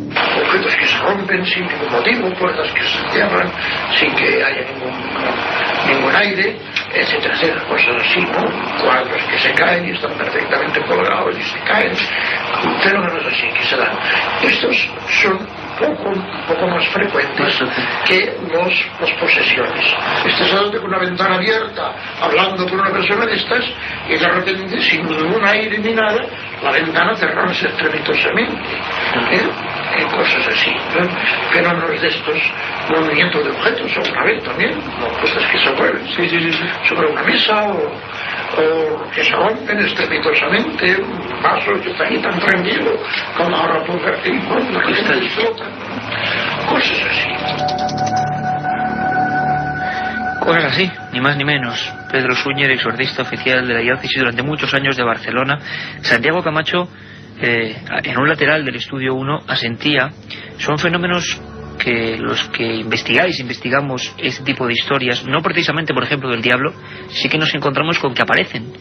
Objetos que se rompen sin ningún motivo, puertas que se cierran sin que haya ningún aire, etcétera, etcétera, cosas así, ¿no? Cuadros que se caen y están perfectamente colgados y se caen, fenómenos así que se dan. Estos son un poco más frecuentes que las posesiones. Sacerdote con una ventana abierta, hablando con una persona de estas, y de repente, sin ningún aire ni nada, la ventana cerrarse estrepitosamente. Cosas así, ¿no? Fenómenos de estos, movimientos de objetos, o una vez también, cosas que se mueven sobre una mesa, o que se rompen estrepitosamente, un vaso que está ahí tan tranquilo, como ahora puedo ver que la gente explota, cosas así. Cosas así, ni más ni menos. Pedro Suñer, exorcista oficial de la diócesis durante muchos años de Barcelona. Santiago Camacho, en un lateral del estudio 1, asentía, son fenómenos que los que investigamos este tipo de historias, no precisamente por ejemplo del diablo, sí que nos encontramos con que aparecen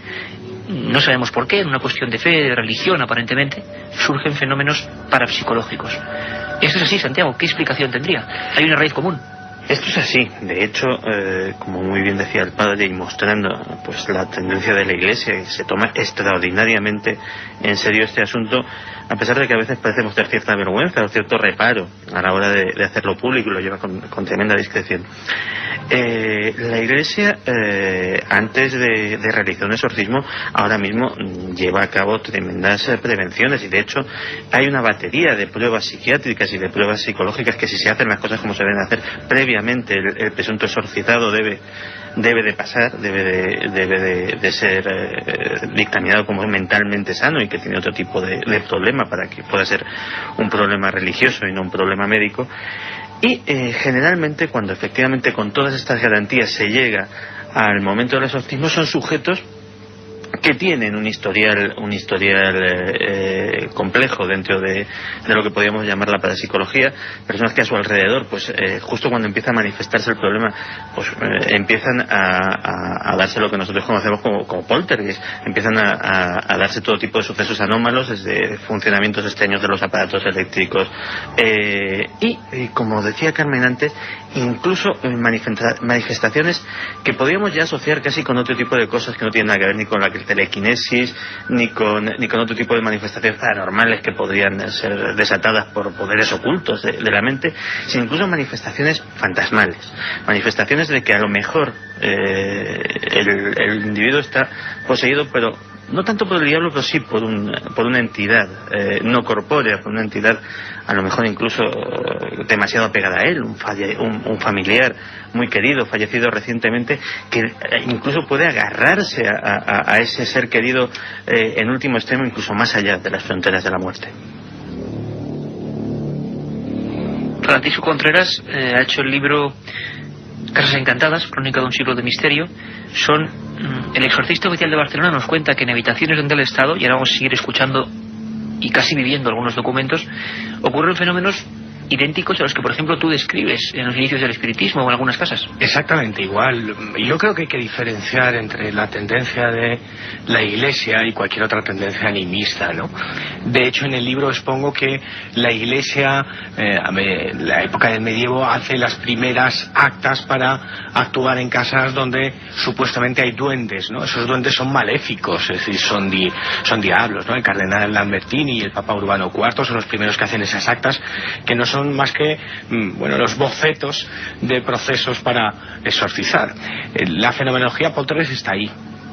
no sabemos por qué, en una cuestión de fe, de religión aparentemente, surgen fenómenos parapsicológicos. Esto es así, Santiago, ¿qué explicación tendría? Hay una raíz común. Esto es así. De hecho, como muy bien decía el padre, y mostrando pues la tendencia de la Iglesia, que se toma extraordinariamente en serio este asunto, a pesar de que a veces parece mostrar cierta vergüenza o cierto reparo a la hora de hacerlo público, y lo lleva con tremenda discreción. La Iglesia, antes de realizar un exorcismo, ahora mismo lleva a cabo tremendas prevenciones, y de hecho hay una batería de pruebas psiquiátricas y de pruebas psicológicas que, si se hacen las cosas como se deben hacer previamente, el presunto exorcizado debe de pasar, debe de ser dictaminado como mentalmente sano y que tiene otro tipo de problema, para que pueda ser un problema religioso y no un problema médico. Y generalmente, cuando efectivamente con todas estas garantías se llega al momento del exorcismo, son sujetos que tienen un historial complejo dentro de lo que podríamos llamar la parapsicología, personas que a su alrededor, pues justo cuando empieza a manifestarse el problema, pues empiezan a darse lo que nosotros conocemos como poltergeist, empiezan a darse todo tipo de sucesos anómalos, desde funcionamientos extraños de los aparatos eléctricos, y como decía Carmen antes, incluso manifestaciones que podríamos ya asociar casi con otro tipo de cosas que no tienen nada que ver ni con la telequinesis, ni con otro tipo de manifestaciones paranormales que podrían ser desatadas por poderes ocultos de la mente, sino incluso manifestaciones fantasmales, manifestaciones de que a lo mejor el individuo está poseído, pero no tanto por el diablo, pero sí por una entidad no corpórea, por una entidad a lo mejor incluso demasiado apegada a él, un familiar muy querido, fallecido recientemente, que incluso puede agarrarse a ese ser querido en último extremo, incluso más allá de las fronteras de la muerte. Francisco Contreras ha hecho el libro Casas Encantadas, crónica de un siglo de misterio. El exorcista oficial de Barcelona nos cuenta que en habitaciones donde él ha estado, y ahora vamos a seguir escuchando y casi viviendo algunos documentos, ocurren fenómenos idénticos a los que, por ejemplo, tú describes en los inicios del espiritismo o en algunas casas. Exactamente igual. Yo creo que hay que diferenciar entre la tendencia de la Iglesia y cualquier otra tendencia animista, ¿no? De hecho, en el libro expongo que la Iglesia, en la época del medievo, hace las primeras actas para actuar en casas donde supuestamente hay duendes, ¿no? Esos duendes son maléficos, es decir, son diablos, ¿no? El cardenal Lambertini y el Papa Urbano IV son los primeros que hacen esas actas, que no son más que los bocetos de procesos para exorcizar. La fenomenología poltergeist está ahí.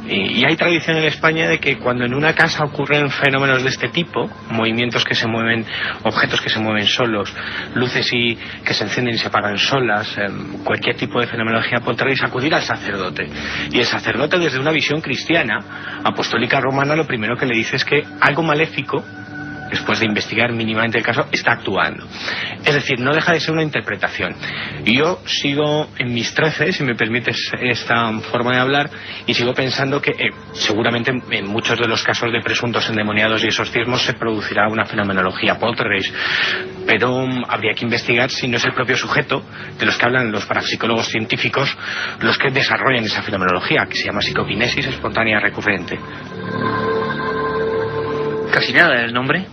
Y hay tradición en España de que cuando en una casa ocurren fenómenos de este tipo, movimientos que se mueven, objetos que se mueven solos, luces que se encienden y se apagan solas, cualquier tipo de fenomenología poltergeist, acudir al sacerdote. Y el sacerdote, desde una visión cristiana, apostólica romana, lo primero que le dice es que algo maléfico, después de investigar mínimamente el caso, está actuando. Es decir, no deja de ser una interpretación. Y yo sigo en mis 13, si me permites esta forma de hablar, y sigo pensando que seguramente en muchos de los casos de presuntos endemoniados y exorcismos se producirá una fenomenología poltergeist. Pero habría que investigar si no es el propio sujeto, de los que hablan los parapsicólogos científicos, los que desarrollan esa fenomenología, que se llama psicoquinesis espontánea recurrente. Casi nada el nombre,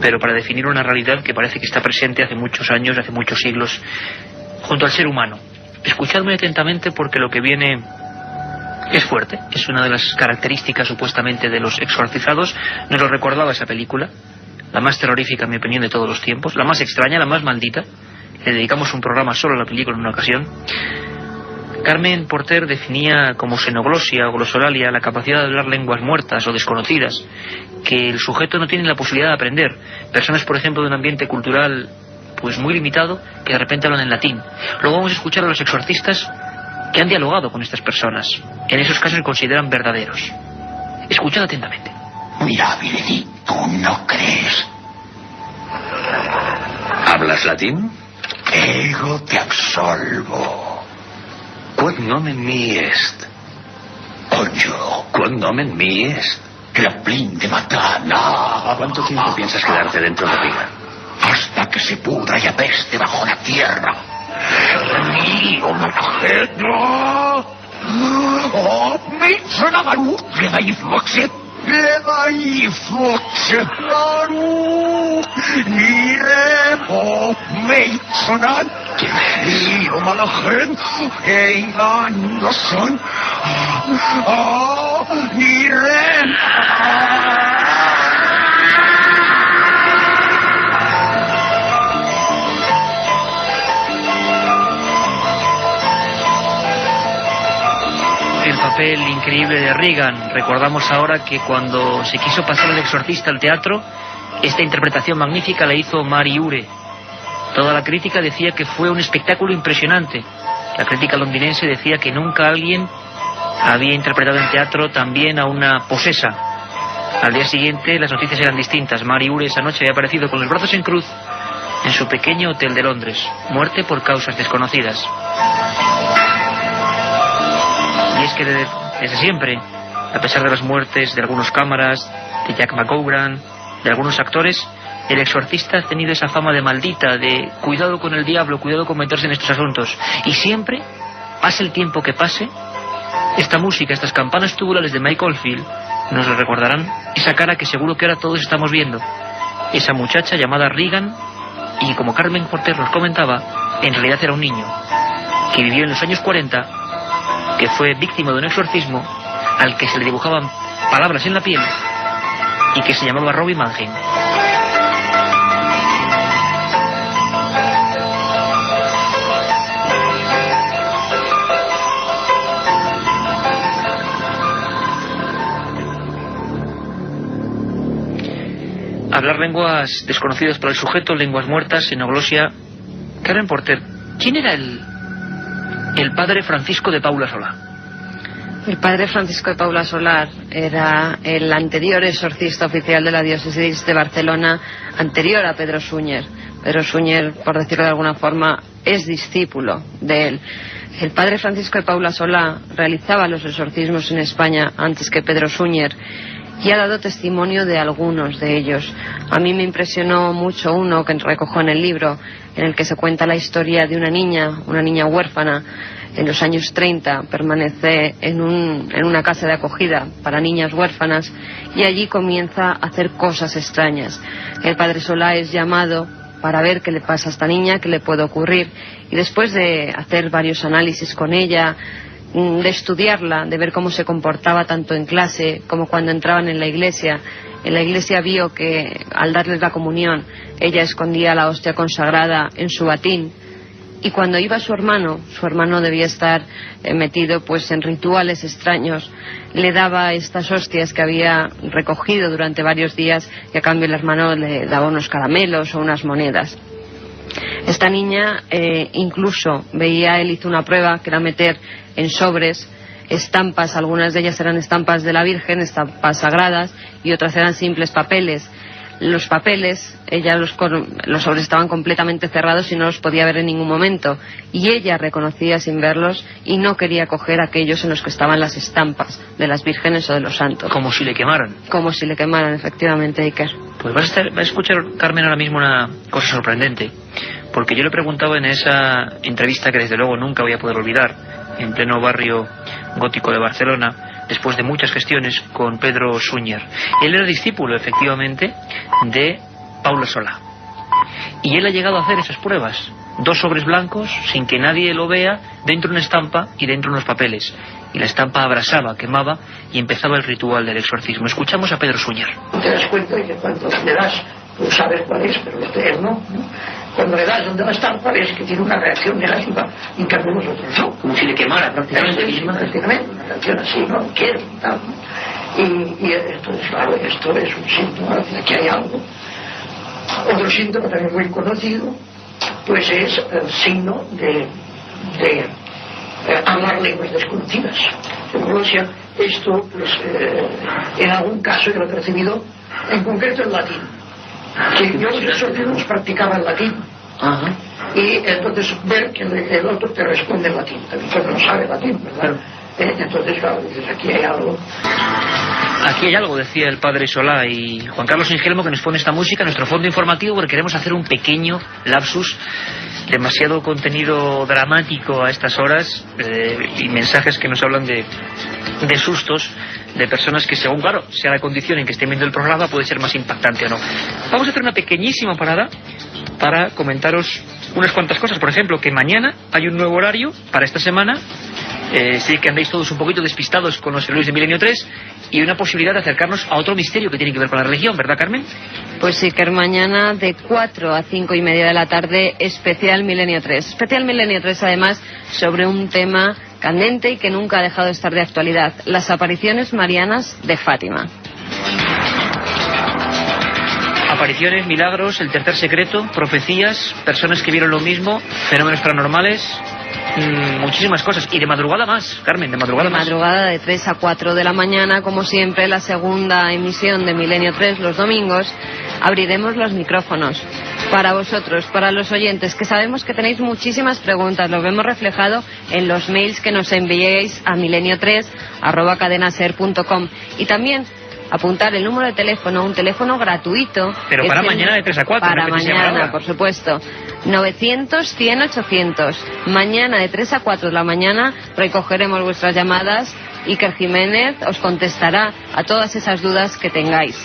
pero para definir una realidad que parece que está presente hace muchos años, hace muchos siglos, junto al ser humano. Escuchadme atentamente, porque lo que viene es fuerte, es una de las características supuestamente de los exorcizados. Nos lo recordaba esa película, la más terrorífica en mi opinión de todos los tiempos, la más extraña, la más maldita. Le dedicamos un programa solo a la película en una ocasión. Carmen Porter definía como xenoglosia o glosolalia la capacidad de hablar lenguas muertas o desconocidas, que el sujeto no tiene la posibilidad de aprender. Personas, por ejemplo, de un ambiente cultural pues muy limitado, que de repente hablan en latín. Luego vamos a escuchar a los exorcistas que han dialogado con estas personas. En esos casos se consideran verdaderos. Escuchad atentamente. Mirabile, ¿tú no crees? ¿Hablas latín? Ego te absolvo. Quod nomen mi est. Oyo. Quod nomen mi est. Graplín de Matana. ¿Cuánto tiempo piensas quedarte dentro de la viga? Hasta que se pudra y apeste bajo la tierra. ¡Mío, Marajeno! ¡Oh, El papel increíble de Regan. Recordamos ahora que cuando se quiso pasar El exorcista al teatro, esta interpretación magnífica la hizo Mary Ure. Toda la crítica decía que fue un espectáculo impresionante. La crítica londinense decía que nunca alguien había interpretado en teatro tan bien a una posesa. Al día siguiente las noticias eran distintas. Mary Ure esa noche había aparecido con los brazos en cruz en su pequeño hotel de Londres. Muerte por causas desconocidas. Y es que desde siempre, a pesar de las muertes de algunos cámaras, de Jack McGowran, de algunos actores, El exorcista ha tenido esa fama de maldita, de cuidado con el diablo, cuidado con meterse en estos asuntos. Y siempre, pase el tiempo que pase, esta música, estas campanas tubulares de Mike Oldfield nos lo recordarán. Esa cara que seguro que ahora todos estamos viendo. Esa muchacha llamada Regan, y como Carmen Porter nos comentaba, en realidad era un niño que vivió en los años 40, que fue víctima de un exorcismo al que se le dibujaban palabras en la piel y que se llamaba Robbie Mannheim. Hablar lenguas desconocidas para el sujeto, lenguas muertas, xenoglosia. Carmen Porter, ¿quién era el padre Francisco de Paula Solá? El padre Francisco de Paula Solar era el anterior exorcista oficial de la diócesis de Barcelona, anterior a Pedro Súñer. Pedro Súñer, por decirlo de alguna forma, es discípulo de él. El padre Francisco de Paula Solá realizaba los exorcismos en España antes que Pedro Súñer y ha dado testimonio de algunos de ellos. A mí me impresionó mucho uno que recojo en el libro, en el que se cuenta la historia de una niña huérfana. En los años 30 permanece en una casa de acogida para niñas huérfanas y allí comienza a hacer cosas extrañas. El padre Solá es llamado para ver qué le pasa a esta niña, qué le puede ocurrir, y después de hacer varios análisis con ella, de estudiarla, de ver cómo se comportaba tanto en clase como cuando entraban en la iglesia vio que al darles la comunión ella escondía la hostia consagrada en su batín, y cuando iba su hermano debía estar metido pues en rituales extraños, le daba estas hostias que había recogido durante varios días y a cambio el hermano le daba unos caramelos o unas monedas. Esta niña incluso él hizo una prueba que era meter en sobres estampas, algunas de ellas eran estampas de la Virgen, estampas sagradas, y otras eran simples papeles. Los papeles, los sobres estaban completamente cerrados y no los podía ver en ningún momento, y ella reconocía sin verlos y no quería coger aquellos en los que estaban las estampas de las vírgenes o de los santos. Como si le quemaran. Como si le quemaran, efectivamente, Iker. Pues vas a escuchar, Carmen, ahora mismo una cosa sorprendente, porque yo le preguntaba en esa entrevista que desde luego nunca voy a poder olvidar, en pleno barrio gótico de Barcelona, después de muchas gestiones con Pedro Súñer. Él era discípulo, efectivamente, de Paula Solá. Y él ha llegado a hacer esas pruebas. 2 sobres blancos, sin que nadie lo vea, dentro una estampa y dentro unos papeles. Y la estampa abrasaba, quemaba, y empezaba el ritual del exorcismo. Escuchamos a Pedro Súñer. Te das cuenta de que cuando le das, tú sabes cuál es, pero él no. Cuando le das donde va a estar, parece que tiene una reacción negativa, y en cambio nosotros no. Como si le quemara prácticamente. Prácticamente, una reacción así, no quiero y tal. Y entonces, claro, esto es un síntoma de que hay algo. Otro síntoma también muy conocido, pues es el signo de hablar lenguas desconocidas. En Colosia, esto, pues, en algún caso yo lo he percibido, en concreto en latín. Que yo los exorcismos practicaba en latín. Ajá. Y entonces ver que el otro te responde en latín, también no sabe latín, ¿verdad? Entonces, claro, dices, aquí hay algo. Aquí hay algo, decía el padre Solá y Juan Carlos Ingelmo, que nos pone esta música, nuestro fondo informativo, porque queremos hacer un pequeño lapsus, demasiado contenido dramático a estas horas, y mensajes que nos hablan de sustos, de personas que según, claro, sea la condición en que estén viendo el programa, puede ser más impactante o no. Vamos a hacer una pequeñísima parada para comentaros unas cuantas cosas. Por ejemplo, que mañana hay un nuevo horario para esta semana. Sé que andáis todos un poquito despistados con los héroes de Milenio 3, y una posibilidad de acercarnos a otro misterio que tiene que ver con la religión, ¿verdad, Carmen? Pues sí, que mañana de 4 a 5 y media de la tarde, especial Milenio 3. Especial Milenio 3, además, sobre un tema candente y que nunca ha dejado de estar de actualidad: las apariciones marianas de Fátima. Apariciones, milagros, el tercer secreto, profecías, personas que vieron lo mismo, fenómenos paranormales, muchísimas cosas. Y de madrugada más, Carmen, de madrugada más. De madrugada de 3 a 4 de la mañana, como siempre, la segunda emisión de Milenio 3 los domingos, abriremos los micrófonos para vosotros, para los oyentes, que sabemos que tenéis muchísimas preguntas. Lo vemos reflejado en los mails que nos enviéis a milenio3@cadenaser.com. Y también apuntar el número de teléfono, un teléfono gratuito. Pero para mañana de 3 a 4. Para mañana, por supuesto. 900-100-800. Mañana de 3 a 4 de la mañana recogeremos vuestras llamadas. Iker Jiménez os contestará a todas esas dudas que tengáis.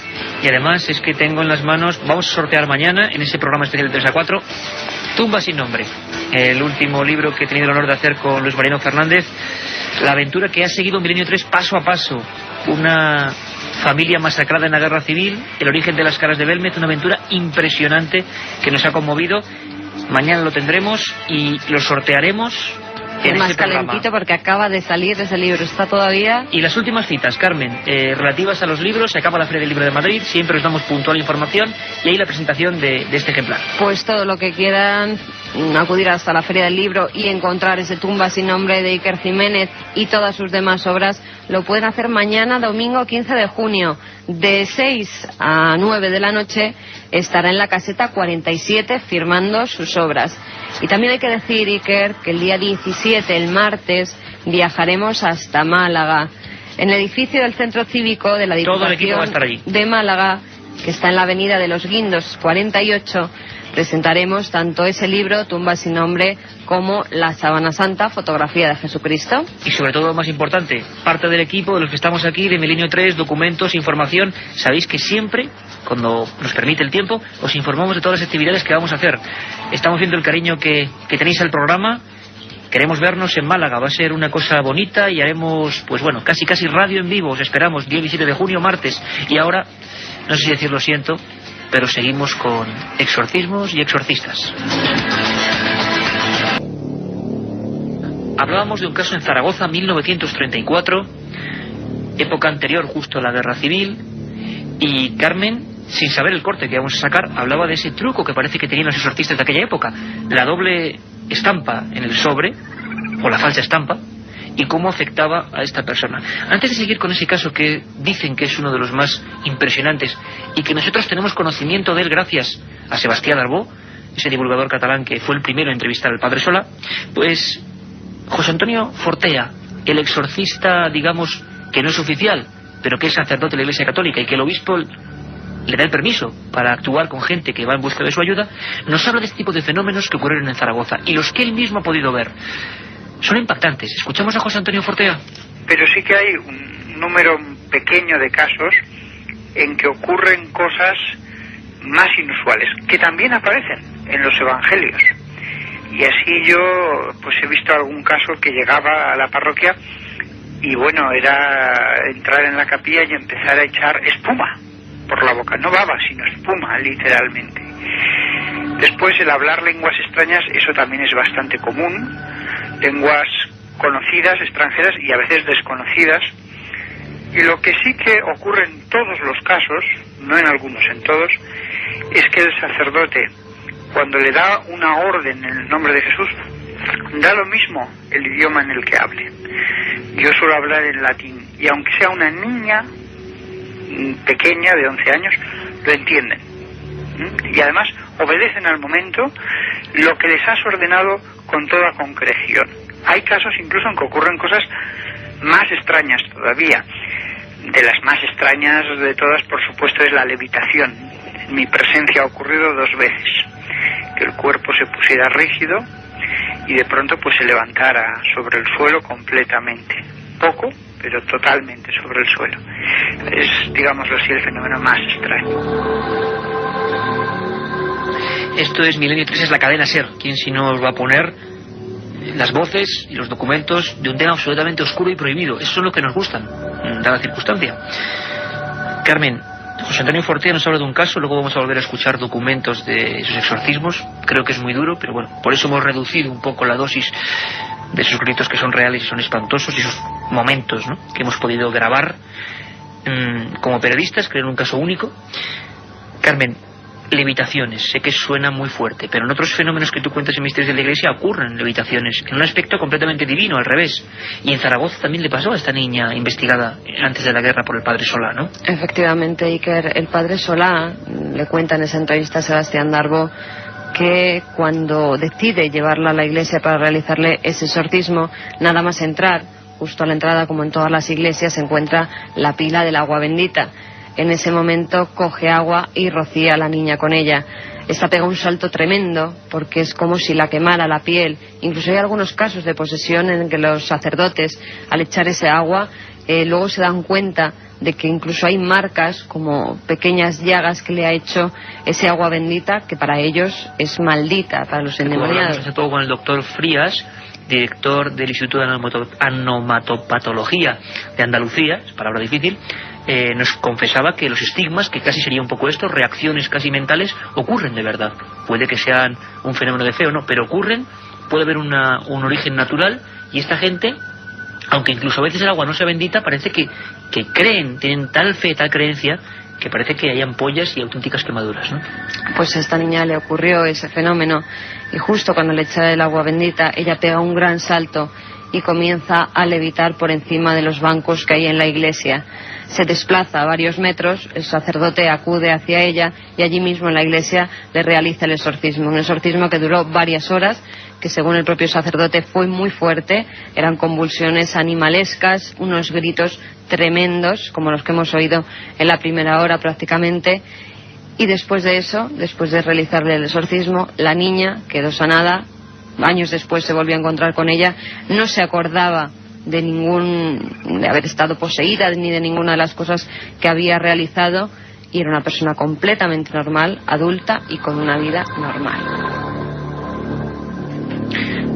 Y además es que tengo en las manos, vamos a sortear mañana en ese programa especial de 3 a 4, Tumba sin nombre, el último libro que he tenido el honor de hacer con Luis Mariano Fernández, la aventura que ha seguido Milenio 3 paso a paso, una familia masacrada en la guerra civil, el origen de las caras de Belmez, una aventura impresionante que nos ha conmovido. Mañana lo tendremos y lo sortearemos en más este programa. Calentito, porque acaba de salir ese libro, está todavía. Y las últimas citas, Carmen, relativas a los libros. Se acaba la Feria del Libro de Madrid, siempre os damos puntual información, y ahí la presentación de este ejemplar. Pues todo lo que quieran, acudir hasta la Feria del Libro y encontrar ese Tumba sin nombre de Iker Jiménez y todas sus demás obras, lo pueden hacer mañana, domingo 15 de junio, de 6 a 9 de la noche. Estará en la caseta 47 firmando sus obras. Y también hay que decir, Iker, que el día 17, el martes, viajaremos hasta Málaga. En el edificio del Centro Cívico de la Diputación de Málaga, que está en la avenida de los Guindos 48, presentaremos tanto ese libro, Tumba sin nombre, como La Sábana Santa, fotografía de Jesucristo. Y sobre todo, más importante, parte del equipo de los que estamos aquí, de Milenio 3, documentos, información. Sabéis que siempre, cuando nos permite el tiempo, os informamos de todas las actividades que vamos a hacer. Estamos viendo el cariño que tenéis al programa. Queremos vernos en Málaga, va a ser una cosa bonita y haremos, pues bueno, casi radio en vivo. Os esperamos, día 17 de junio, martes. Y ahora, no sé si decir lo siento, pero seguimos con exorcismos y exorcistas. Hablábamos de un caso en Zaragoza, 1934, época anterior justo a la Guerra Civil, y Carmen, sin saber el corte que vamos a sacar, hablaba de ese truco que parece que tenían los exorcistas de aquella época, la doble estampa en el sobre, o la falsa estampa, y cómo afectaba a esta persona. Antes de seguir con ese caso que dicen que es uno de los más impresionantes y que nosotros tenemos conocimiento de él gracias a Sebastián Darbó, ese divulgador catalán que fue el primero en entrevistar al padre Solá, pues José Antonio Fortea, el exorcista, digamos, que no es oficial, pero que es sacerdote de la Iglesia Católica y que el obispo le da el permiso para actuar con gente que va en busca de su ayuda, nos habla de este tipo de fenómenos que ocurrieron en Zaragoza y los que él mismo ha podido ver. Son impactantes. ¿Escuchamos a José Antonio Fortea? Pero sí que hay un número pequeño de casos en que ocurren cosas más inusuales, que también aparecen en los evangelios. Y así yo pues he visto algún caso que llegaba a la parroquia y bueno, era entrar en la capilla y empezar a echar espuma por la boca, no baba, sino espuma, literalmente. Después el hablar lenguas extrañas, eso también es bastante común, lenguas conocidas, extranjeras y a veces desconocidas. Y lo que sí que ocurre en todos los casos, no en algunos, en todos, es que el sacerdote, cuando le da una orden en el nombre de Jesús, da lo mismo el idioma en el que hable. Yo suelo hablar en latín, y aunque sea una niña pequeña de 11 años, lo entienden. Y además obedecen al momento lo que les has ordenado con toda concreción. Hay casos incluso en que ocurren cosas más extrañas todavía. De las más extrañas de todas, por supuesto, es la levitación. En mi presencia ha ocurrido 2 veces. Que el cuerpo se pusiera rígido y de pronto pues se levantara sobre el suelo completamente. Poco, pero totalmente sobre el suelo. Es, digámoslo así, el fenómeno más extraño. Esto es Milenio 3, es la cadena SER. ¿Quién si no os va a poner las voces y los documentos de un tema absolutamente oscuro y prohibido? Eso es lo que nos gustan, dada circunstancia. Carmen, José Antonio Fortea nos habla de un caso, luego vamos a volver a escuchar documentos de esos exorcismos. Creo que es muy duro, pero bueno, por eso hemos reducido un poco la dosis de esos gritos que son reales y son espantosos, y esos momentos, ¿no?, que hemos podido grabar como periodistas, creo en un caso único. Carmen, levitaciones, sé que suena muy fuerte, pero en otros fenómenos que tú cuentas en Misterios de la Iglesia ocurren levitaciones, en un aspecto completamente divino, al revés. Y en Zaragoza también le pasó a esta niña investigada antes de la guerra por el padre Solá, ¿no? Efectivamente, Iker, el padre Solá le cuenta en esa entrevista a Sebastián Darbo que cuando decide llevarla a la iglesia para realizarle ese exorcismo, nada más entrar, justo a la entrada, como en todas las iglesias, se encuentra la pila del agua bendita. En ese momento coge agua y rocía a la niña con ella. Esta pega un salto tremendo porque es como si la quemara la piel. Incluso hay algunos casos de posesión en que los sacerdotes, al echar ese agua, luego se dan cuenta de que incluso hay marcas como pequeñas llagas que le ha hecho ese agua bendita, que para ellos es maldita, para los endemoniados. Hace poco con el doctor Frías, director del Instituto de Anomatopatología de Andalucía, es palabra difícil, nos confesaba que los estigmas, que casi sería un poco esto, reacciones casi mentales, ocurren de verdad. Puede que sean un fenómeno de fe o no, pero ocurren, puede haber un origen natural, y esta gente, aunque incluso a veces el agua no sea bendita, parece que creen, tienen tal fe, tal creencia, que parece que hay ampollas y auténticas quemaduras, ¿no? Pues a esta niña le ocurrió ese fenómeno, y justo cuando le echa el agua bendita, ella pega un gran salto y comienza a levitar por encima de los bancos que hay en la iglesia. Se desplaza a varios metros, el sacerdote acude hacia ella y allí mismo en la iglesia le realiza el exorcismo. Un exorcismo que duró varias horas, que según el propio sacerdote fue muy fuerte, eran convulsiones animalescas, unos gritos tremendos, como los que hemos oído en la primera hora prácticamente. Y después de eso, después de realizarle el exorcismo, la niña quedó sanada. Años después se volvió a encontrar con ella, no se acordaba de haber estado poseída ni de ninguna de las cosas que había realizado, y era una persona completamente normal, adulta y con una vida normal.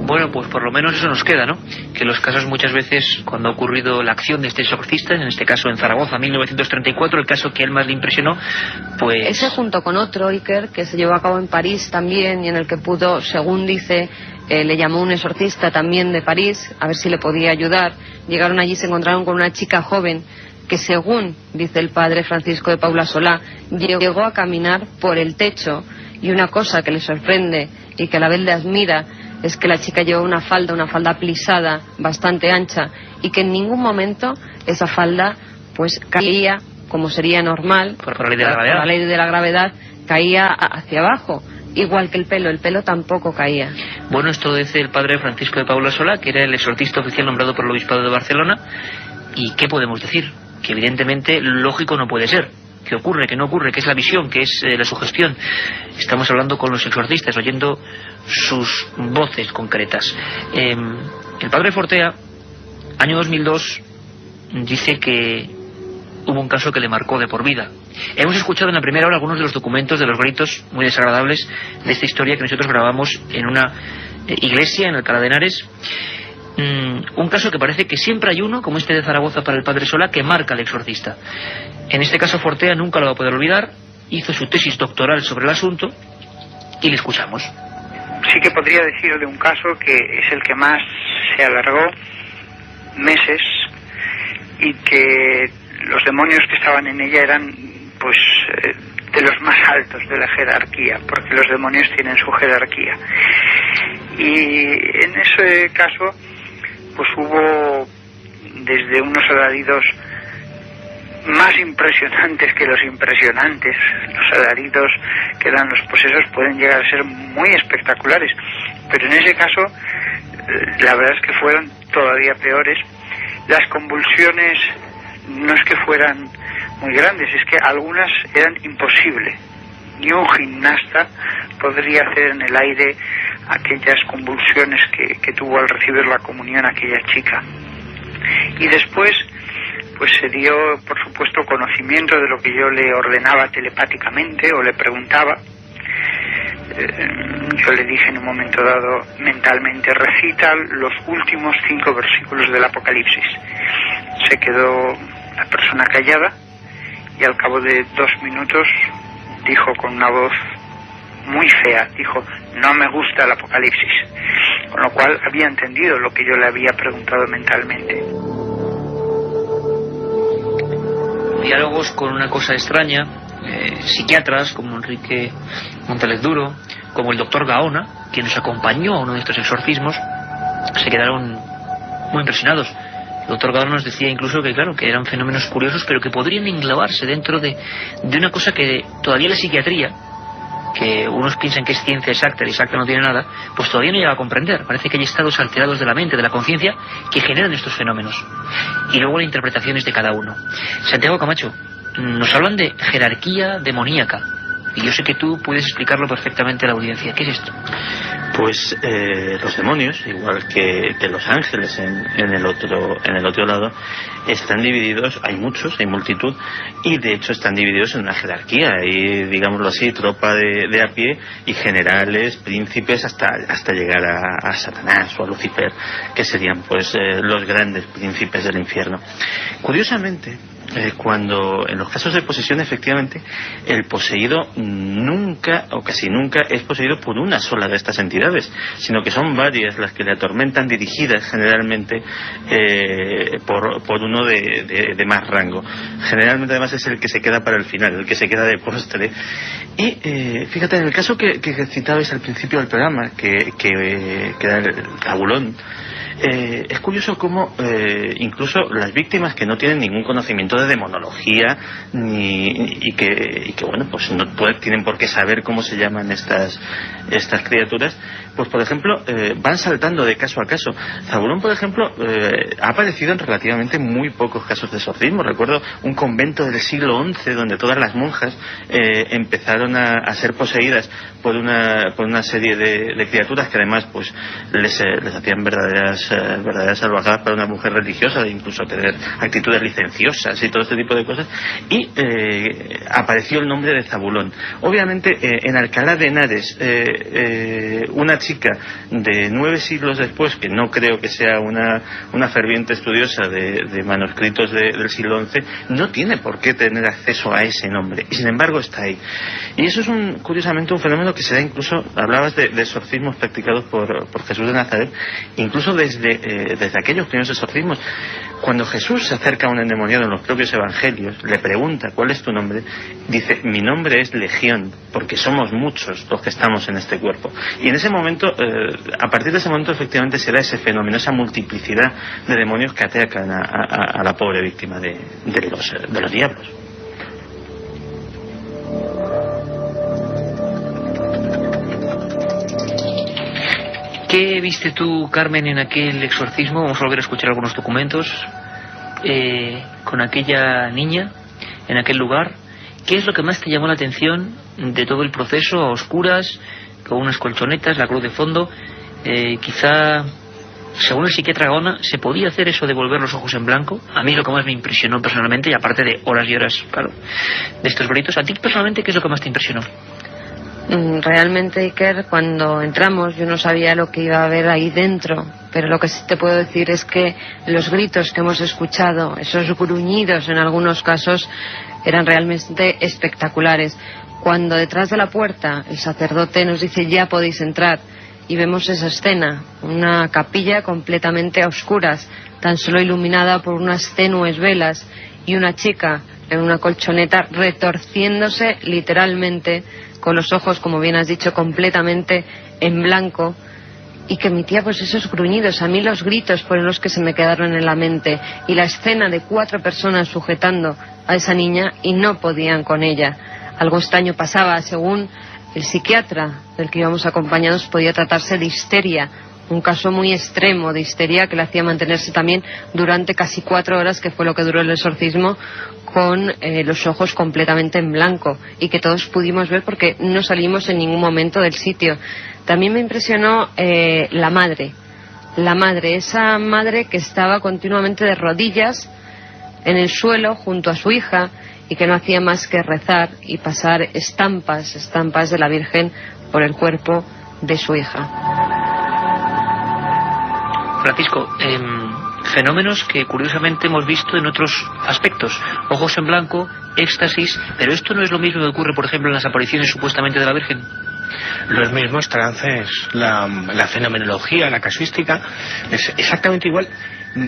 Bueno, pues por lo menos eso nos queda, ¿no? Que los casos muchas veces, cuando ha ocurrido la acción de este exorcista, en este caso en Zaragoza, 1934, el caso que él más le impresionó, pues... Ese junto con otro, Iker, que se llevó a cabo en París también, y en el que pudo, según dice, le llamó un exorcista también de París, a ver si le podía ayudar. Llegaron allí y se encontraron con una chica joven que, según dice el padre Francisco de Paula Solá, llegó a caminar por el techo, y una cosa que le sorprende y que a la vez le admira es que la chica llevó una falda plisada bastante ancha, y que en ningún momento esa falda pues caía como sería normal por la ley de la gravedad. Por la ley de la gravedad, caía hacia abajo, igual que el pelo tampoco caía. Bueno, esto dice el padre Francisco de Paula Solá, que era el exorcista oficial nombrado por el Obispado de Barcelona. ¿Y qué podemos decir? Que evidentemente lógico no puede ser. ¿Qué ocurre? ¿Qué no ocurre? ¿Qué es la visión? ¿Qué es la sugestión? Estamos hablando con los exorcistas, oyendo sus voces concretas. El padre Fortea, año 2002, dice que hubo un caso que le marcó de por vida. Hemos escuchado en la primera hora algunos de los documentos de los gritos muy desagradables de esta historia que nosotros grabamos en una iglesia en Alcalá de Henares. Un caso que parece que siempre hay uno, como este de Zaragoza para el padre Solá, que marca al exorcista. En este caso Fortea nunca lo va a poder olvidar, hizo su tesis doctoral sobre el asunto y le escuchamos. Sí que podría decir de un caso que es el que más se alargó meses, y que los demonios que estaban en ella eran pues de los más altos de la jerarquía, porque los demonios tienen su jerarquía. Y en ese caso pues hubo desde unos alaridos más impresionantes que los impresionantes. Los alaridos que dan los posesos pueden llegar a ser muy espectaculares, pero en ese caso la verdad es que fueron todavía peores. Las convulsiones no es que fueran muy grandes, es que algunas eran imposibles. Ni un gimnasta podría hacer en el aire aquellas convulsiones que tuvo al recibir la comunión aquella chica. Y después pues se dio, por supuesto, conocimiento de lo que yo le ordenaba telepáticamente o le preguntaba. Yo le dije en un momento dado mentalmente: recita los últimos 5 versículos del Apocalipsis. Se quedó la persona callada y al cabo de 2 minutos dijo con una voz muy fea, dijo: no me gusta el Apocalipsis, con lo cual había entendido lo que yo le había preguntado mentalmente. Diálogos con una cosa extraña, psiquiatras como Enrique Montalet Duro, como el doctor Gaona, quien nos acompañó a uno de estos exorcismos, se quedaron muy impresionados. El doctor Gaona nos decía incluso que, claro, que eran fenómenos curiosos, pero que podrían englobarse dentro de una cosa que todavía la psiquiatría, que unos piensan que es ciencia exacta y exacta no tiene nada, pues todavía no llega a comprender. Parece que hay estados alterados de la mente, de la conciencia, que generan estos fenómenos. Y luego las interpretaciones de cada uno. Santiago Camacho, nos hablan de jerarquía demoníaca. Y yo sé que tú puedes explicarlo perfectamente a la audiencia. ¿Qué es esto? Pues los demonios, igual que los ángeles en el otro lado, están divididos, hay muchos, hay multitud, y de hecho están divididos en una jerarquía. Hay, digámoslo así, tropa de a pie y generales, príncipes, hasta llegar a Satanás o a Lucifer, que serían pues los grandes príncipes del infierno. Curiosamente, cuando en los casos de posesión, efectivamente, el poseído nunca o casi nunca es poseído por una sola de estas entidades, sino que son varias las que le atormentan, dirigidas generalmente por uno de más rango. Generalmente además es el que se queda para el final, el que se queda de postre. Y fíjate, en el caso que citabais al principio del programa, que era el Zabulón, es curioso cómo incluso las víctimas que no tienen ningún conocimiento de demonología y que bueno, pues no tienen por qué saber cómo se llaman estas criaturas, pues por ejemplo van saltando de caso a caso. Zabulón, por ejemplo, ha aparecido en relativamente muy pocos casos de exorcismo. Recuerdo un convento del siglo XI donde todas las monjas empezaron a ser poseídas por una serie de criaturas que además pues les hacían verdaderas salvajadas para una mujer religiosa, de incluso tener actitudes licenciosas y todo este tipo de cosas, y apareció el nombre de Zabulón. Obviamente en Alcalá de Henares, una chica de 9 siglos después, que no creo que sea una ferviente estudiosa de manuscritos del siglo XI, no tiene por qué tener acceso a ese nombre, y sin embargo está ahí. Y eso es curiosamente un fenómeno que se da incluso, hablabas de exorcismos practicados por Jesús de Nazaret, incluso desde aquellos primeros exorcismos. Cuando Jesús se acerca a un endemoniado en los propios evangelios, le pregunta: ¿cuál es tu nombre? Dice: mi nombre es Legión, porque somos muchos los que estamos en este cuerpo. Y en ese momento, a partir de ese momento, efectivamente se da ese fenómeno, esa multiplicidad de demonios que atacan a la pobre víctima de los diablos. ¿Qué viste tú, Carmen, en aquel exorcismo? Vamos a volver a escuchar algunos documentos con aquella niña en aquel lugar. ¿Qué es lo que más te llamó la atención de todo el proceso, a oscuras, con unas colchonetas, la cruz de fondo? Quizá, según el psiquiatra Gaona, ¿se podía hacer eso de volver los ojos en blanco? A mí lo que más me impresionó personalmente, y aparte de horas y horas, claro, de estos gritos, ¿a ti personalmente qué es lo que más te impresionó? Realmente, Iker, cuando entramos yo no sabía lo que iba a haber ahí dentro, pero lo que sí te puedo decir es que los gritos que hemos escuchado, esos gruñidos en algunos casos, eran realmente espectaculares. Cuando detrás de la puerta el sacerdote nos dice: ya podéis entrar, y vemos esa escena, una capilla completamente a oscuras, tan solo iluminada por unas tenues velas, y una chica en una colchoneta retorciéndose literalmente, con los ojos, como bien has dicho, completamente en blanco, y que emitía pues esos gruñidos. A mí los gritos fueron los que se me quedaron en la mente, y la escena de 4 personas sujetando a esa niña y no podían con ella. Algo extraño pasaba. Según el psiquiatra del que íbamos acompañados, podía tratarse de histeria un caso muy extremo de histeria que le hacía mantenerse también durante casi 4 horas, que fue lo que duró el exorcismo, con los ojos completamente en blanco, y que todos pudimos ver porque no salimos en ningún momento del sitio. También me impresionó la madre, esa madre que estaba continuamente de rodillas en el suelo junto a su hija y que no hacía más que rezar y pasar estampas de la Virgen por el cuerpo de su hija. Francisco, fenómenos que curiosamente hemos visto en otros aspectos: ojos en blanco, éxtasis, pero esto no es lo mismo que ocurre, por ejemplo, en las apariciones supuestamente de la Virgen. Los mismos trances, la fenomenología, la casuística, es exactamente igual.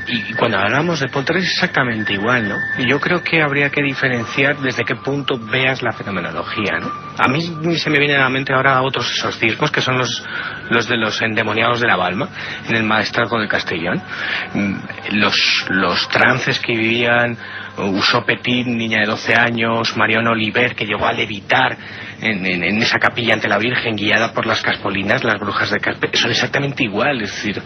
Y cuando hablamos de poltergeist es exactamente igual, ¿no? Y yo creo que habría que diferenciar desde qué punto veas la fenomenología, ¿no? A mí se me vienen a la mente ahora otros exorcismos, que son los de los endemoniados de la Balma, en el Maestrazgo de Castellón. Los trances que vivían Usó Petit, niña de 12 años, Marion Oliver, que llegó a levitar en esa capilla ante la Virgen, guiada por las Caspolinas, las brujas de Caspe, son exactamente igual, es decir...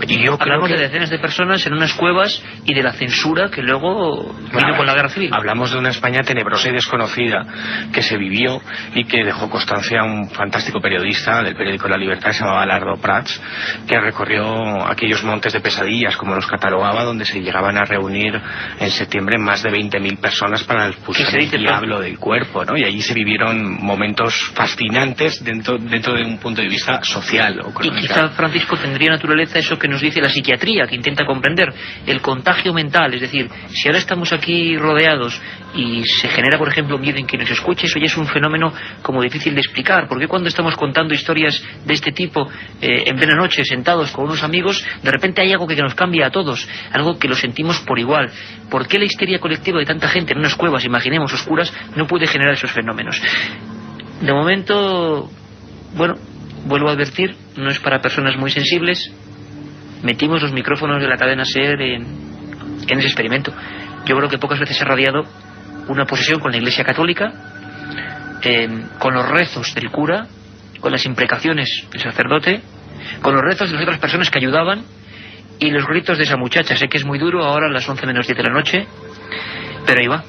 Y yo hablamos de decenas de personas en unas cuevas y de la censura que luego vino con la guerra civil. Hablamos de una España tenebrosa y desconocida que se vivió y que dejó constancia un fantástico periodista del periódico La Libertad, se llamaba Lardo Prats, que recorrió aquellos montes de pesadillas, como los catalogaba, donde se llegaban a reunir en septiembre más de 20.000 personas para expulsar el diablo del cuerpo, ¿no? Y allí se vivieron momentos fascinantes dentro de un punto de vista social. Y quizá, Francisco, tendría naturaleza eso que nos dice la psiquiatría, que intenta comprender el contagio mental. Es decir, si ahora estamos aquí rodeados y se genera, por ejemplo, miedo en quien nos escuche, eso ya es un fenómeno como difícil de explicar. Porque cuando estamos contando historias de este tipo en plena noche, sentados con unos amigos, de repente hay algo que nos cambia a todos, algo que lo sentimos por igual? ¿Por qué la histeria colectiva de tanta gente en unas cuevas, imaginemos, oscuras, no puede generar esos fenómenos? De momento, bueno, vuelvo a advertir, no es para personas muy sensibles. Metimos los micrófonos de la cadena SER en ese experimento. Yo creo que pocas veces se ha radiado una posesión con la Iglesia Católica, con los rezos del cura, con las imprecaciones del sacerdote, con los rezos de las otras personas que ayudaban y los gritos de esa muchacha. Sé que es muy duro ahora a las 11 menos 10 de la noche, pero ahí va.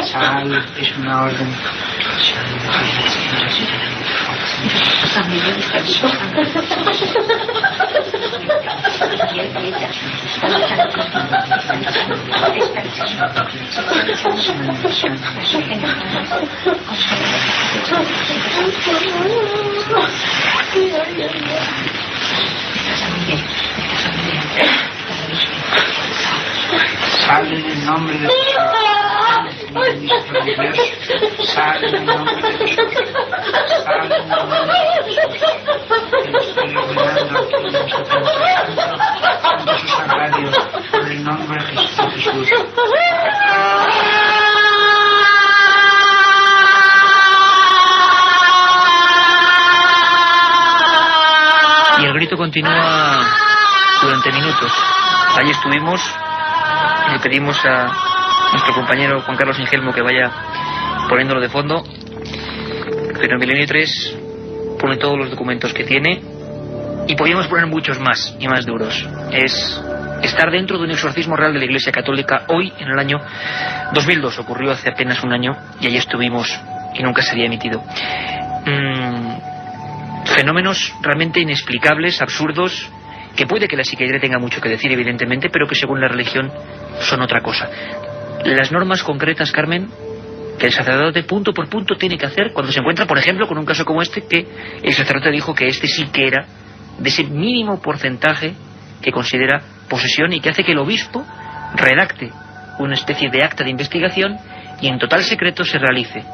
Sal es una orden. Sal en el nombre de Jesús. Ministro de Dios, sal en el nombre de Jesús. Sal en el nombre de Jesús. Que estoy ordenando aquí en nuestro santo su sagrario, en el nombre de Jesús. Y el grito continúa durante minutos. Ahí estuvimos, le pedimos a nuestro compañero Juan Carlos Ingelmo que vaya poniéndolo de fondo, pero Milenio 3 pone todos los documentos que tiene y podríamos poner muchos más y más duros. Es estar dentro de un exorcismo real de la Iglesia Católica hoy, en el año 2002, ocurrió hace apenas un año y allí estuvimos y nunca se había emitido. Fenómenos realmente inexplicables, absurdos, que puede que la psiquiatría tenga mucho que decir, evidentemente, pero que según la religión son otra cosa. Las normas concretas, Carmen, que el sacerdote punto por punto tiene que hacer cuando se encuentra, por ejemplo, con un caso como este, que el sacerdote dijo que este sí que era de ese mínimo porcentaje que considera posesión y que hace que el obispo redacte una especie de acta de investigación y en total secreto se realice.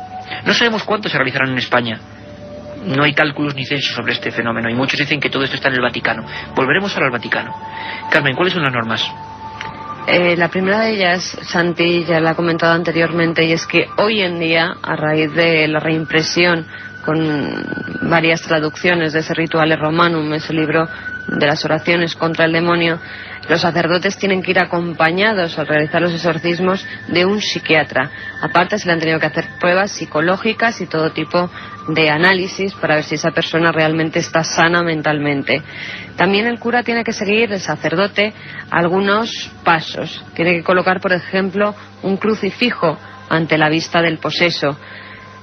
No sabemos cuántos se realizarán en España. No hay cálculos ni censos sobre este fenómeno y muchos dicen que todo esto está en el Vaticano. Volveremos ahora al Vaticano. Carmen, ¿cuáles son las normas? La primera de ellas, Santi ya la ha comentado anteriormente, y es que hoy en día, a raíz de la reimpresión con varias traducciones de ese Rituale Romanum, ese libro de las oraciones contra el demonio, los sacerdotes tienen que ir acompañados al realizar los exorcismos de un psiquiatra. Aparte se le han tenido que hacer pruebas psicológicas y todo tipo de análisis para ver si esa persona realmente está sana mentalmente. También el cura tiene que seguir, el sacerdote, algunos pasos. Tiene que colocar, por ejemplo, un crucifijo ante la vista del poseso.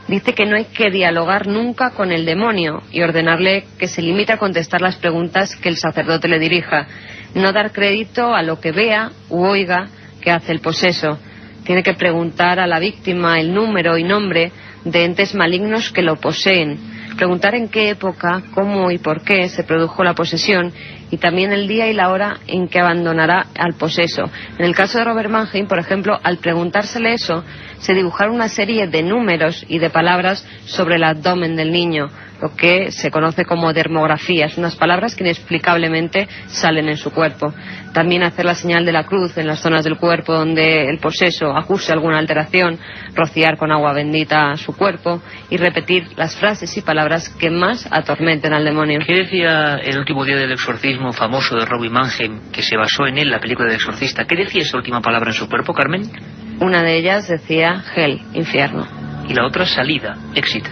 Dice que no hay que dialogar nunca con el demonio y ordenarle que se limite a contestar las preguntas que el sacerdote le dirija. No dar crédito a lo que vea u oiga que hace el poseso. Tiene que preguntar a la víctima el número y nombre de entes malignos que lo poseen. Preguntar en qué época, cómo y por qué se produjo la posesión y también el día y la hora en que abandonará al poseso. En el caso de Robert Mannheim, por ejemplo, al preguntársele eso, se dibujaron una serie de números y de palabras sobre el abdomen del niño, lo que se conoce como dermografías, unas palabras que inexplicablemente salen en su cuerpo. También hacer la señal de la cruz en las zonas del cuerpo donde el poseso acuse alguna alteración, rociar con agua bendita su cuerpo y repetir las frases y palabras que más atormenten al demonio. ¿Qué decía el último día del exorcismo famoso de Robert Mannheim, que se basó en él la película del exorcista? ¿Qué decía esa última palabra en su cuerpo, Carmen? Una de ellas decía Hell, infierno. Y la otra salida, éxito.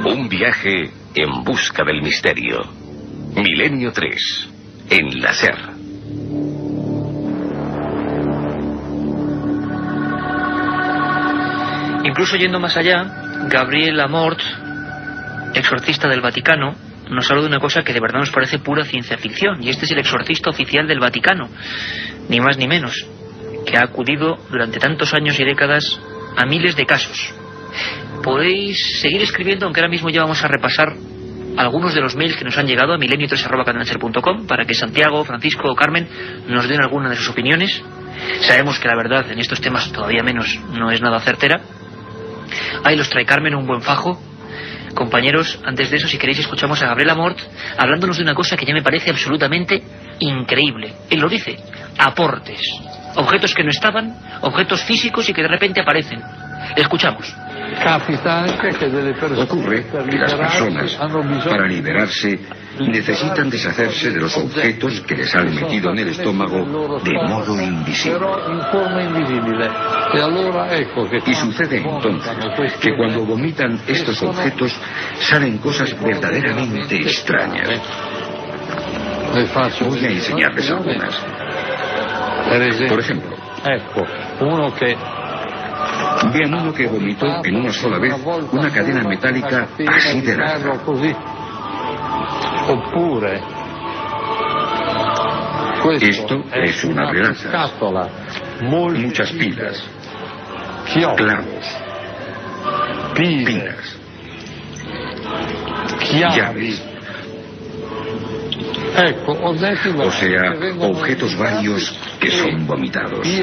Un viaje en busca del misterio. Milenio 3, en la SER. Incluso yendo más allá, Gabriel Amort, exorcista del Vaticano, nos habla de una cosa que de verdad nos parece pura ciencia ficción, y este es el exorcista oficial del Vaticano, ni más ni menos, que ha acudido durante tantos años y décadas a miles de casos. Podéis seguir escribiendo, aunque ahora mismo ya vamos a repasar algunos de los mails que nos han llegado a milenio3@cadenaser.com para que Santiago, Francisco o Carmen nos den alguna de sus opiniones. Sabemos que la verdad en estos temas todavía menos no es nada certera. Ahí los trae Carmen, un buen fajo. Compañeros, antes de eso, si queréis, escuchamos a Gabriel Amort hablándonos de una cosa que ya me parece absolutamente increíble. Él lo dice: aportes, objetos que no estaban, objetos físicos y que de repente aparecen. Escuchamos. Ocurre que las personas, para liberarse, necesitan deshacerse de los objetos que les han metido en el estómago de modo invisible. Y sucede entonces que cuando vomitan estos objetos salen cosas verdaderamente extrañas. Voy a enseñarles algunas. Por ejemplo, vean uno que vomitó en una sola vez una cadena metálica así de larga. Esto es una relaza, muchas pilas, clavos, pilas, llaves, o sea, objetos varios que son vomitados. Y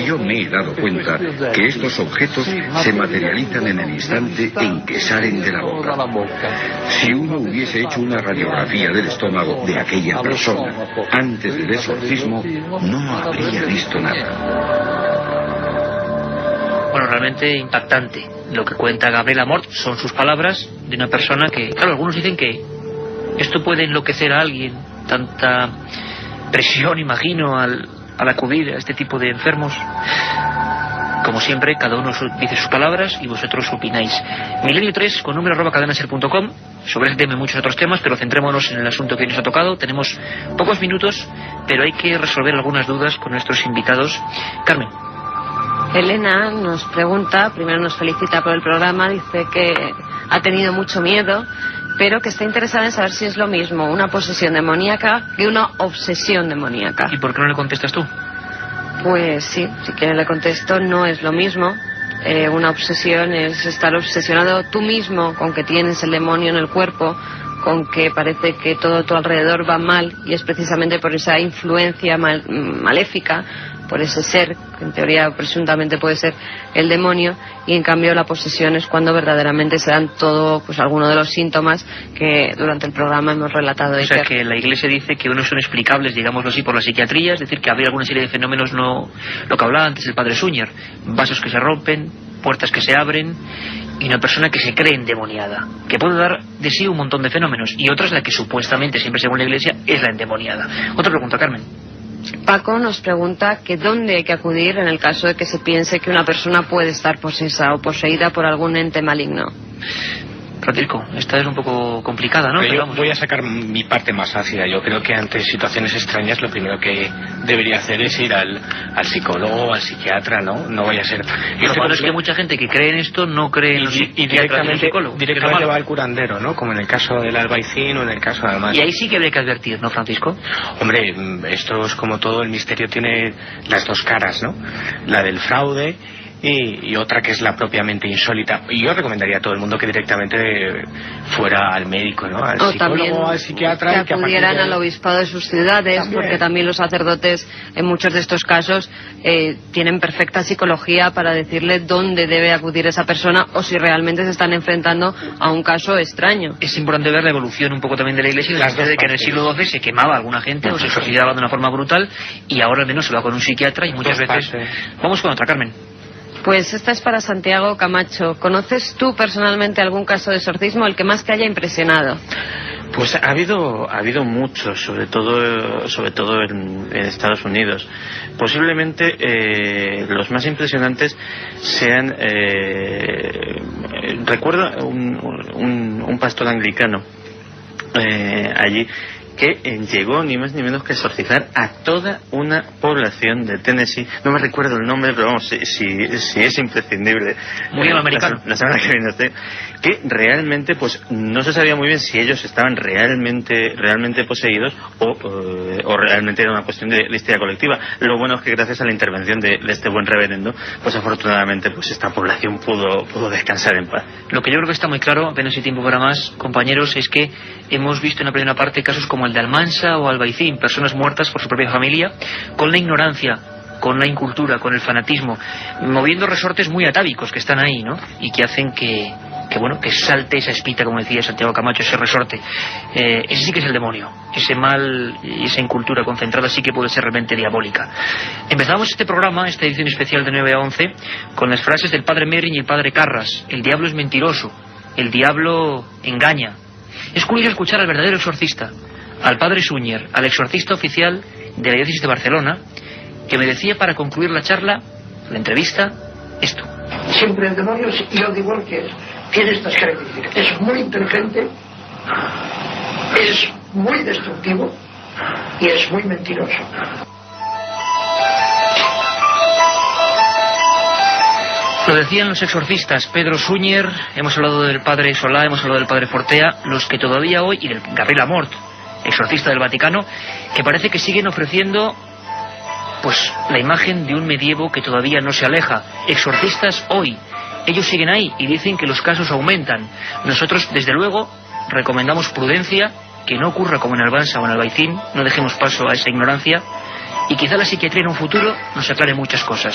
yo me he dado cuenta que estos objetos se materializan en el instante en que salen de la boca. Si uno hubiese hecho una radiografía del estómago de aquella persona antes del exorcismo, no habría visto nada. Bueno, realmente impactante lo que cuenta Gabriel Amort. Son sus palabras de una persona que, claro, algunos dicen que esto puede enloquecer a alguien, tanta presión, imagino, al acudir a este tipo de enfermos. Como siempre, cada uno dice sus palabras y vosotros opináis. Milenio 3, con número @cadenaser.com. Sobre este tema y muchos otros temas, pero centrémonos en el asunto que nos ha tocado. Tenemos pocos minutos, pero hay que resolver algunas dudas con nuestros invitados. Carmen. Elena nos pregunta, primero nos felicita por el programa, dice que ha tenido mucho miedo, pero que está interesada en saber si es lo mismo una posesión demoníaca que una obsesión demoníaca. ¿Y por qué no le contestas tú? Pues sí, si quiere le contesto, no es lo mismo. Una obsesión es estar obsesionado tú mismo con que tienes el demonio en el cuerpo, con que parece que todo a tu alrededor va mal, y es precisamente por esa influencia maléfica, por ese ser, que en teoría presuntamente puede ser el demonio, y en cambio la posesión es cuando verdaderamente se dan todo, pues algunos de los síntomas que durante el programa hemos relatado. O sea que la Iglesia dice que unos son explicables, digámoslo así, por la psiquiatría, es decir, que habría alguna serie de fenómenos, no lo que hablaba antes el padre Suñer, vasos que se rompen, puertas que se abren, y una persona que se cree endemoniada, que puede dar de sí un montón de fenómenos, y otra es la que supuestamente, siempre según la Iglesia, es la endemoniada. Otra pregunta, Carmen. Paco nos pregunta que dónde hay que acudir en el caso de que se piense que una persona puede estar posesa o poseída por algún ente maligno. Francisco, esta es un poco complicada, ¿no? Pero yo vamos. voy a sacar mi parte más ácida. Yo creo que ante situaciones extrañas lo primero que debería hacer es ir al psicólogo, al psiquiatra, ¿no? No vaya a ser... Lo malo es que mucha gente que cree en esto no cree en los directamente va al curandero, ¿no? Como en el caso del Albaicín o en el caso de Almansa. Y ahí sí que habría que advertir, ¿no, Francisco? Hombre, esto es como todo, el misterio tiene las dos caras, ¿no? La del fraude y otra que es la propiamente insólita. Y yo recomendaría a todo el mundo que directamente fuera al médico, ¿no? Al psicólogo, al psiquiatra. Que acudieran al obispado de sus ciudades, porque también los sacerdotes en muchos de estos casos tienen perfecta psicología para decirle dónde debe acudir esa persona o si realmente se están enfrentando a un caso extraño. Es importante ver la evolución un poco también de la Iglesia, de que en el siglo XII se quemaba a alguna gente o se exorcizaba de una forma brutal, y ahora al menos se va con un psiquiatra y muchas veces... Vamos con otra, Carmen. Pues esta es para Santiago Camacho. ¿Conoces tú personalmente algún caso de exorcismo, el que más te haya impresionado? Pues ha habido muchos, sobre todo en Estados Unidos. Posiblemente los más impresionantes sean... recuerdo un pastor anglicano allí que llegó ni más ni menos que exorcizar a toda una población de Tennessee. No me recuerdo el nombre, pero vamos, si es imprescindible. Muy bien, americano. La semana que viene, que realmente pues no se sabía muy bien si ellos estaban realmente poseídos o realmente era una cuestión de histeria colectiva. Lo bueno es que gracias a la intervención de este buen reverendo, pues afortunadamente pues esta población pudo descansar en paz. Lo que yo creo que está muy claro, apenas hay tiempo para más, compañeros, es que hemos visto en la primera parte casos como el de Almansa o Albaicín, personas muertas por su propia familia, con la ignorancia, con la incultura, con el fanatismo, moviendo resortes muy atávicos que están ahí, ¿no? Y que hacen que salte esa espita, como decía Santiago Camacho, ese resorte. Ese sí que es el demonio. Ese mal y esa incultura concentrada sí que puede ser realmente diabólica. Empezamos este programa, esta edición especial de 9 a 11, con las frases del padre Merrin y el padre Carras. El diablo es mentiroso, el diablo engaña. Es curioso escuchar al verdadero exorcista, al padre Suñer, al exorcista oficial de la diócesis de Barcelona, que me decía para concluir la charla, la entrevista, esto. Siempre el demonio, yo digo que tiene estas características. Es muy inteligente, es muy destructivo y es muy mentiroso. Lo decían los exorcistas, Pedro Suñer, hemos hablado del padre Solá, hemos hablado del padre Fortea, los que todavía hoy, y del Gabriel Amort, exorcista del Vaticano, que parece que siguen ofreciendo pues la imagen de un medievo que todavía no se aleja. Exorcistas hoy, ellos siguen ahí y dicen que los casos aumentan. Nosotros, desde luego, recomendamos prudencia, que no ocurra como en Almansa o en Albaicín, no dejemos paso a esa ignorancia, y quizá la psiquiatría en un futuro nos aclare muchas cosas.